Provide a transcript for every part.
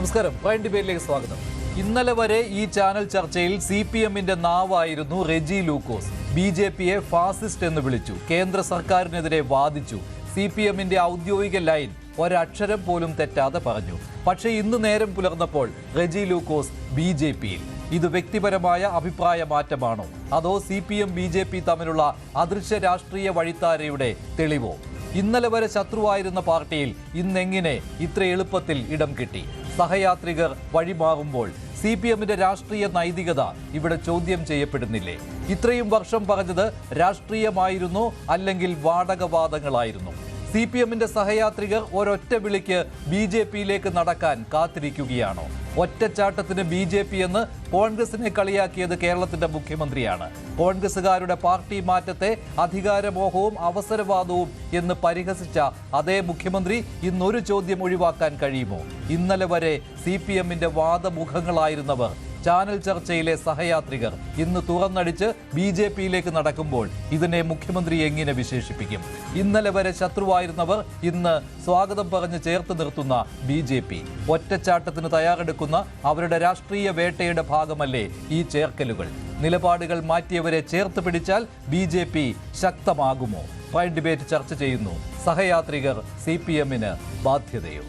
നമസ്കാരം. പ്രൈം ഡിബേറ്റിലേക്ക് സ്വാഗതം. ഇന്നലെ വരെ ഈ ചാനൽ ചർച്ചയിൽ CPMന്റെ നാവായിരുന്നു റെജി ലൂക്കോസ്. BJPയെ ഫാസിസ്റ്റ് എന്ന് വിളിച്ചു, കേന്ദ്ര സർക്കാരിനെതിരെ വാദിച്ചു. CPMന്റെ ഔദ്യോഗിക ലൈൻ ഒരക്ഷരം പോലും തെറ്റാതെ പറഞ്ഞു. പക്ഷേ ഇന്ന് നേരം പുലർന്നപ്പോൾ റെജി ലൂക്കോസ് BJPയിൽ. ഇത് വ്യക്തിപരമായ അഭിപ്രായ മാറ്റമാണോ, അതോ CPM BJP തമ്മിലുള്ള അദൃശ്യ രാഷ്ട്രീയ വഴിത്താരയുടെ തെളിവോ? ഇന്നലെ വരെ ശത്രുവായിരുന്ന പാർട്ടിയിൽ ഇന്നെങ്ങനെ ഇത്ര എളുപ്പത്തിൽ ഇടം കിട്ടി? സഹയാത്രികർ വഴിമാറുമ്പോൾ CPMന്റെ രാഷ്ട്രീയ നൈതികത ഇവിടെ ചോദ്യം ചെയ്യപ്പെടുന്നില്ലേ? ഇത്രയും വർഷം പറഞ്ഞത് രാഷ്ട്രീയമായിരുന്നോ അല്ലെങ്കിൽ വാടകവാദങ്ങളായിരുന്നു? CPMന്റെ സഹയാത്രികർ ഒരൊറ്റ വിളിക്ക് BJPയിലേക്ക് നടക്കാൻ കാത്തിരിക്കുകയാണോ? ഒറ്റച്ചാട്ടത്തിന് BJP എന്ന് കോൺഗ്രസിനെ കളിയാക്കിയത് കേരളത്തിന്റെ മുഖ്യമന്ത്രിയാണ്. കോൺഗ്രസുകാരുടെ പാർട്ടി മാറ്റത്തെ അധികാരമോഹവും അവസരവാദവും എന്ന് പരിഹസിച്ച അതേ മുഖ്യമന്ത്രി ഇന്നൊരു ചോദ്യം ഒഴിവാക്കാൻ കഴിയുമോ? ഇന്നലെ വരെ CPMന്റെ വാദമുഖങ്ങളായിരുന്നവർ, ചാനൽ ചർച്ചയിലെ സഹയാത്രികർ ഇന്ന് തുറന്നടിച്ച് BJPയിലേക്ക് നടക്കുമ്പോൾ ഇതിനെ മുഖ്യമന്ത്രി എങ്ങനെ വിശേഷിപ്പിക്കും? ഇന്നലെ വരെ ശത്രുവായിരുന്നവർ ഇന്ന് സ്വാഗതം പറഞ്ഞ് ചേർത്ത് നിർത്തുന്ന BJP, ഒറ്റച്ചാട്ടത്തിന് തയ്യാറെടുക്കുന്ന അവരുടെ രാഷ്ട്രീയ വേട്ടയുടെ ഭാഗമല്ലേ ഈ ചേർക്കലുകൾ? നിലപാടുകൾ മാറ്റിയവരെ ചേർത്ത് പിടിച്ചാൽ BJP ശക്തമാകുമോ? പ്രൈം ഡിബേറ്റ് ചർച്ച ചെയ്യുന്നു. സഹയാത്രികർ CPMന് ബാധ്യതയോ?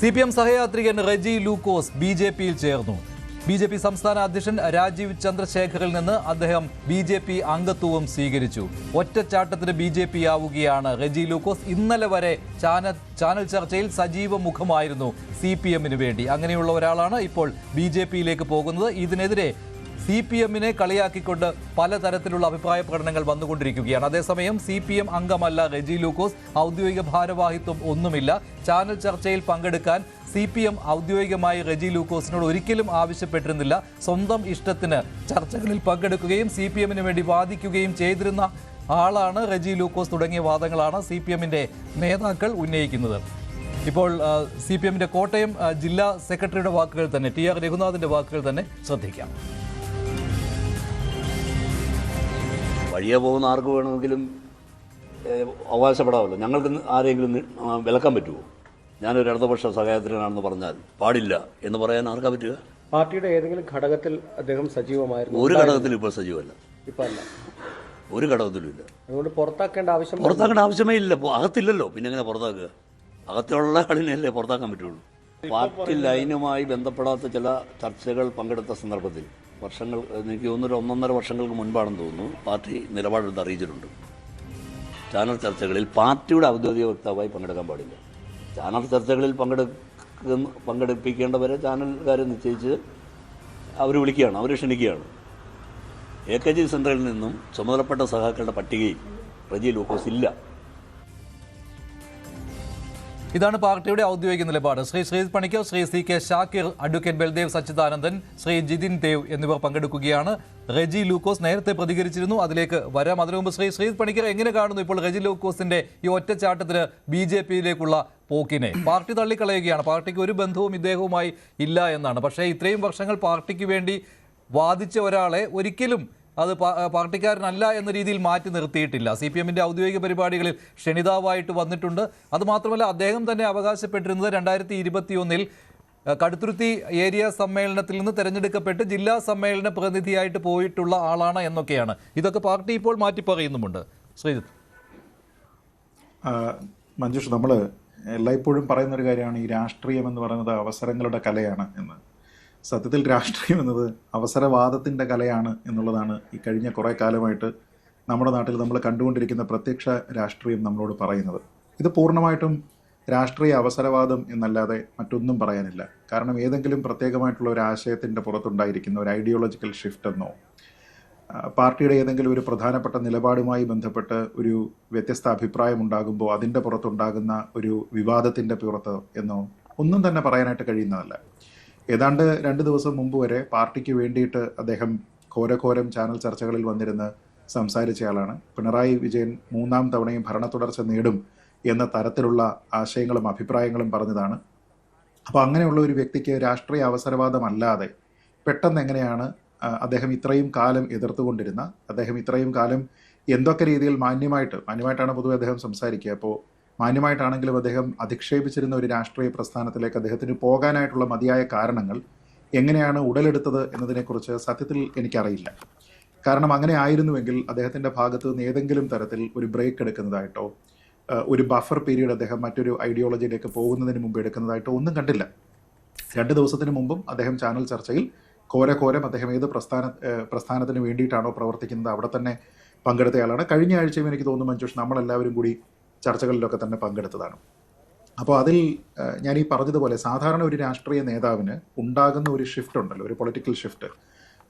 CPM സഹയാത്രികൻ റെജി ലൂക്കോസ് BJPയിൽ ചേർന്നു. BJP സംസ്ഥാന അധ്യക്ഷൻ രാജീവ് ചന്ദ്രശേഖറിൽ നിന്ന് അദ്ദേഹം BJP അംഗത്വവും സ്വീകരിച്ചു. ഒറ്റച്ചാട്ടത്തിന് BJP ആവുകയാണ് റെജി ലൂക്കോസ്. ഇന്നലെ വരെ ചാനൽ ചർച്ചയിൽ സജീവ മുഖമായിരുന്നു CPMന് വേണ്ടി. അങ്ങനെയുള്ള ഒരാളാണ് ഇപ്പോൾ BJPയിലേക്ക് പോകുന്നത്. ഇതിനെതിരെ CPMനെ കളിയാക്കിക്കൊണ്ട് പലതരത്തിലുള്ള അഭിപ്രായ പ്രകടനങ്ങൾ വന്നുകൊണ്ടിരിക്കുകയാണ്. അതേസമയം CPM അംഗമല്ല റെജി ലൂക്കോസ്, ഔദ്യോഗിക ഭാരവാഹിത്വം ഒന്നുമില്ല. ചാനൽ ചർച്ചയിൽ പങ്കെടുക്കാൻ CPM ഔദ്യോഗികമായി റെജി ലൂക്കോസിനോട് ഒരിക്കലും ആവശ്യപ്പെട്ടിരുന്നില്ല. സ്വന്തം ഇഷ്ടത്തിന് ചർച്ചകളിൽ പങ്കെടുക്കുകയും CPMന് വേണ്ടി വാദിക്കുകയും ചെയ്തിരുന്ന ആളാണ് റെജി ലൂക്കോസ്. തുടങ്ങിയ വാദങ്ങളാണ് CPMന്റെ നേതാക്കൾ ഉന്നയിക്കുന്നത്. ഇപ്പോൾ CPMന്റെ കോട്ടയം ജില്ലാ സെക്രട്ടറിയുടെ വാക്കുകൾ തന്നെ, TR രഘുനാഥിന്റെ വാക്കുകൾ തന്നെ ശ്രദ്ധിക്കാം. വഴിയെ പോകുന്ന ആർക്ക് വേണമെങ്കിലും അവകാശപ്പെടാമല്ലോ. ഞങ്ങൾക്ക് ആരെങ്കിലും വിലക്കാൻ പറ്റുമോ? ഞാനൊരു ഇടതുപക്ഷ സഹയാത്രികനാണെന്ന് പറഞ്ഞാൽ പാടില്ല എന്ന് പറയാൻ ആർക്കാ പറ്റുക? പാർട്ടിയുടെ ഏതെങ്കിലും ഘടകത്തിൽ അദ്ദേഹം സജീവമായിരുന്നു? ഒരു ഘടകത്തിലും ഇപ്പോൾ സജീവമല്ല. ഇപ്പം അല്ല, ഒരു ഘടകത്തിലും ഇല്ല. അതുകൊണ്ട് പുറത്താക്കേണ്ട ആവശ്യമേ ഇല്ല. അകത്തില്ലല്ലോ, പിന്നെ എങ്ങനെ പുറത്താക്കുക? അകത്തുള്ള ആളിനെയല്ലേ പുറത്താക്കാൻ പറ്റുള്ളൂ. പാർട്ടി ലൈനുമായി ബന്ധപ്പെടാത്ത ചില ചർച്ചകൾ പങ്കെടുത്ത സന്ദർഭത്തിൽ വർഷങ്ങൾ, എനിക്ക് തോന്നുന്നു 1.5 വർഷങ്ങൾക്ക് മുൻപാണെന്ന് തോന്നുന്നു, പാർട്ടി നിലപാടെടുത്ത് അറിയിച്ചിട്ടുണ്ട്. ചാനൽ ചർച്ചകളിൽ പാർട്ടിയുടെ ഔദ്യോഗിക വക്താവായി പങ്കെടുക്കാൻ പാടില്ല. ചാനൽ ചർച്ചകളിൽ പങ്കെടുപ്പിക്കേണ്ടവരെ ചാനൽക്കാരെ നിശ്ചയിച്ച് അവർ വിളിക്കുകയാണ്, അവർ ക്ഷണിക്കുകയാണ്. AKG സെൻറ്ററിൽ നിന്നും ചുമതലപ്പെട്ട സഹാക്കളുടെ പട്ടികയിൽ റെജി ലൂക്കോസ് ഇല്ല. ഇതാണ് പാർട്ടിയുടെ ഔദ്യോഗിക നിലപാട്. ശ്രീ ശ്രീജിത് പണിക്കർ, ശ്രീ CK ഷാക്കിർ, അഡ്വക്കേറ്റ് ബൽദേവ് സച്ചിദാനന്ദൻ, ശ്രീ ജിതിൻ ദേവ് എന്നിവർ പങ്കെടുക്കുകയാണ്. റെജി ലൂക്കോസ് നേരത്തെ പ്രതികരിച്ചിരുന്നു, അതിലേക്ക് വരാം. അതിനു മുമ്പ് ശ്രീ ശ്രീജിത് പണിക്കർ എങ്ങനെ കാണുന്നു ഇപ്പോൾ റെജി ലൂക്കോസിന്റെ ഈ ഒറ്റച്ചാട്ടത്തിന് BJPയിലേക്കുള്ള പോക്കിനെ? പാർട്ടി തള്ളിക്കളയുകയാണ്, പാർട്ടിക്ക് ഒരു ബന്ധവും ഇദ്ദേഹവുമായി ഇല്ല എന്നാണ്. പക്ഷേ ഇത്രയും വർഷങ്ങൾ പാർട്ടിക്ക് വേണ്ടി വാദിച്ച ഒരാളെ ഒരിക്കലും അത് പാർട്ടിക്കാരനല്ല എന്ന രീതിയിൽ മാറ്റി നിർത്തിയിട്ടില്ല. CPMന്റെ ഔദ്യോഗിക പരിപാടികളിൽ ക്ഷണിതാവായിട്ട് വന്നിട്ടുണ്ട്. അതുമാത്രമല്ല, അദ്ദേഹം തന്നെ അവകാശപ്പെട്ടിരുന്നത് 2021 കടുത്തുരുത്തി ഏരിയ സമ്മേളനത്തിൽ നിന്ന് തെരഞ്ഞെടുക്കപ്പെട്ട് ജില്ലാ സമ്മേളന പ്രതിനിധിയായിട്ട് പോയിട്ടുള്ള ആളാണ് എന്നൊക്കെയാണ്. ഇതൊക്കെ പാർട്ടി ഇപ്പോൾ മാറ്റി പറയുന്നുമുണ്ട്. ശ്രീജിത്ത്. മഞ്ജുഷ്, നമ്മൾ എല്ലായ്പ്പോഴും പറയുന്നൊരു കാര്യമാണ് ഈ രാഷ്ട്രീയം എന്ന് പറയുന്നത് അവസരങ്ങളുടെ കലയാണ് എന്ന്. സത്യത്തിൽ രാഷ്ട്രീയം എന്നത് അവസരവാദത്തിൻ്റെ കലയാണ് എന്നുള്ളതാണ് ഈ കഴിഞ്ഞ കുറേ കാലമായിട്ട് നമ്മുടെ നാട്ടിൽ നമ്മൾ കണ്ടുകൊണ്ടിരിക്കുന്ന പ്രത്യക്ഷ രാഷ്ട്രീയം നമ്മളോട് പറയുന്നത്. ഇത് പൂർണ്ണമായിട്ടും രാഷ്ട്രീയ അവസരവാദം എന്നല്ലാതെ മറ്റൊന്നും പറയാനില്ല. കാരണം ഏതെങ്കിലും പ്രത്യേകമായിട്ടുള്ള ഒരു ആശയത്തിൻ്റെ പുറത്തുണ്ടായിരിക്കുന്ന ഒരു ഐഡിയോളജിക്കൽ ഷിഫ്റ്റ് എന്നോ പാർട്ടിയുടെ ഏതെങ്കിലും ഒരു പ്രധാനപ്പെട്ട നിലപാടുമായി ബന്ധപ്പെട്ട് ഒരു വ്യത്യസ്ത അഭിപ്രായം ഉണ്ടാകുമ്പോൾ അതിൻ്റെ പുറത്തുണ്ടാകുന്ന ഒരു വിവാദത്തിൻ്റെ പുറത്ത് എന്നോ ഒന്നും തന്നെ പറയാനായിട്ട് കഴിയുന്നതല്ല. ഏതാണ്ട് 2 ദിവസം മുമ്പ് വരെ പാർട്ടിക്ക് വേണ്ടിയിട്ട് അദ്ദേഹം ഘോരഘോരം ചാനൽ ചർച്ചകളിൽ വന്നിരുന്ന് സംസാരിച്ചയാളാണ്. പിണറായി വിജയൻ 3ാം തവണയും ഭരണ തുടർച്ച നേടും എന്ന തരത്തിലുള്ള ആശയങ്ങളും അഭിപ്രായങ്ങളും പറഞ്ഞതാണ്. അപ്പോൾ അങ്ങനെയുള്ള ഒരു വ്യക്തിക്ക് രാഷ്ട്രീയ അവസരവാദമല്ലാതെ പെട്ടെന്ന് എങ്ങനെയാണ് അദ്ദേഹം ഇത്രയും കാലം എതിർത്തുകൊണ്ടിരുന്ന, അദ്ദേഹം ഇത്രയും കാലം എന്തൊക്കെ രീതിയിൽ മാന്യമായിട്ടാണ് പൊതുവെ അദ്ദേഹം സംസാരിക്കുക. അപ്പോൾ മാന്യമായിട്ടാണെങ്കിലും അദ്ദേഹം അധിക്ഷേപിച്ചിരുന്ന ഒരു രാഷ്ട്രീയ പ്രസ്ഥാനത്തിലേക്ക് അദ്ദേഹത്തിന് പോകാനായിട്ടുള്ള മതിയായ കാരണങ്ങൾ എങ്ങനെയാണ് ഉടലെടുത്തത് എന്നതിനെക്കുറിച്ച് സത്യത്തിൽ എനിക്കറിയില്ല. കാരണം അങ്ങനെ ആയിരുന്നുവെങ്കിൽ അദ്ദേഹത്തിൻ്റെ ഭാഗത്ത് നിന്ന് ഏതെങ്കിലും തരത്തിൽ ഒരു ബ്രേക്ക് എടുക്കുന്നതായിട്ടോ ഒരു ബഫർ പീരീഡ് അദ്ദേഹം മറ്റൊരു ഐഡിയോളജിയിലേക്ക് പോകുന്നതിന് മുമ്പ് എടുക്കുന്നതായിട്ടോ ഒന്നും കണ്ടില്ല. 2 ദിവസത്തിന് മുമ്പും അദ്ദേഹം ചാനൽ ചർച്ചയിൽ കോരം അദ്ദേഹം ഏത് പ്രസ്ഥാനത്തിന് വേണ്ടിയിട്ടാണോ പ്രവർത്തിക്കുന്നത് അവിടെ തന്നെ പങ്കെടുത്തയാളാണ്. കഴിഞ്ഞ ആഴ്ചയും എനിക്ക് തോന്നുന്നു മഞ്ജുഷ് നമ്മളെല്ലാവരും കൂടി ചർച്ചകളിലൊക്കെ തന്നെ പങ്കെടുത്തതാണ്. അപ്പോൾ അതിൽ ഞാൻ ഈ പറഞ്ഞതുപോലെ സാധാരണ ഒരു രാഷ്ട്രീയ നേതാവിന് ഉണ്ടാകുന്ന ഒരു ഷിഫ്റ്റ് ഉണ്ടല്ലോ, ഒരു പൊളിറ്റിക്കൽ ഷിഫ്റ്റ്,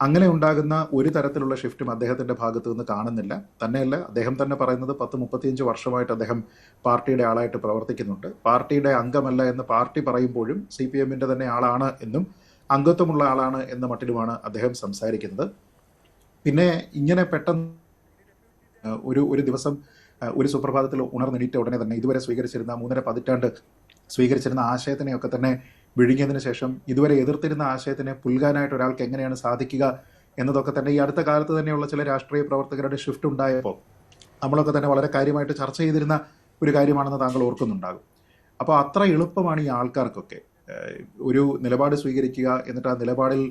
അങ്ങനെ ഉണ്ടാകുന്ന ഒരു തരത്തിലുള്ള ഷിഫ്റ്റും അദ്ദേഹത്തിൻ്റെ ഭാഗത്തു നിന്ന് കാണുന്നില്ല. തന്നെയല്ല, അദ്ദേഹം തന്നെ പറയുന്നത് 10-35 വർഷമായിട്ട് അദ്ദേഹം പാർട്ടിയുടെ ആളായിട്ട് പ്രവർത്തിക്കുന്നുണ്ട്. പാർട്ടിയുടെ അംഗമല്ല എന്ന് പാർട്ടി പറയുമ്പോഴും CPM-ൻ്റെ തന്നെ ആളാണ് എന്നും അംഗത്വമുള്ള ആളാണ് എന്ന മട്ടിലുമാണ് അദ്ദേഹം സംസാരിക്കുന്നത്. പിന്നെ ഇങ്ങനെ പെട്ടെന്ന് ഒരു ദിവസം ഒരു സുപ്രഭാതത്തിൽ ഉണർന്നെണീറ്റ ഉടനെ തന്നെ ഇതുവരെ സ്വീകരിച്ചിരുന്ന 3.5 പതിറ്റാണ്ട് സ്വീകരിച്ചിരുന്ന ആശയത്തിനെയൊക്കെ തന്നെ വിഴുങ്ങിയതിന് ശേഷം ഇതുവരെ എതിർത്തിരുന്ന ആശയത്തിനെ പുൽകാനായിട്ട് ഒരാൾക്ക് എങ്ങനെയാണ് സാധിക്കുക എന്നതൊക്കെ തന്നെ ഈ അടുത്ത കാലത്ത് തന്നെയുള്ള ചില രാഷ്ട്രീയ പ്രവർത്തകരുടെ ഷിഫ്റ്റ് ഉണ്ടായപ്പോൾ നമ്മളൊക്കെ തന്നെ വളരെ കാര്യമായിട്ട് ചർച്ച ചെയ്തിരുന്ന ഒരു കാര്യമാണെന്ന് താങ്കൾ ഓർക്കുന്നുണ്ടാകും. അപ്പോൾ അത്ര എളുപ്പമാണ് ഈ ആൾക്കാർക്കൊക്കെ ഒരു നിലപാട് സ്വീകരിക്കുക, എന്നിട്ട് ആ നിലപാടിൽ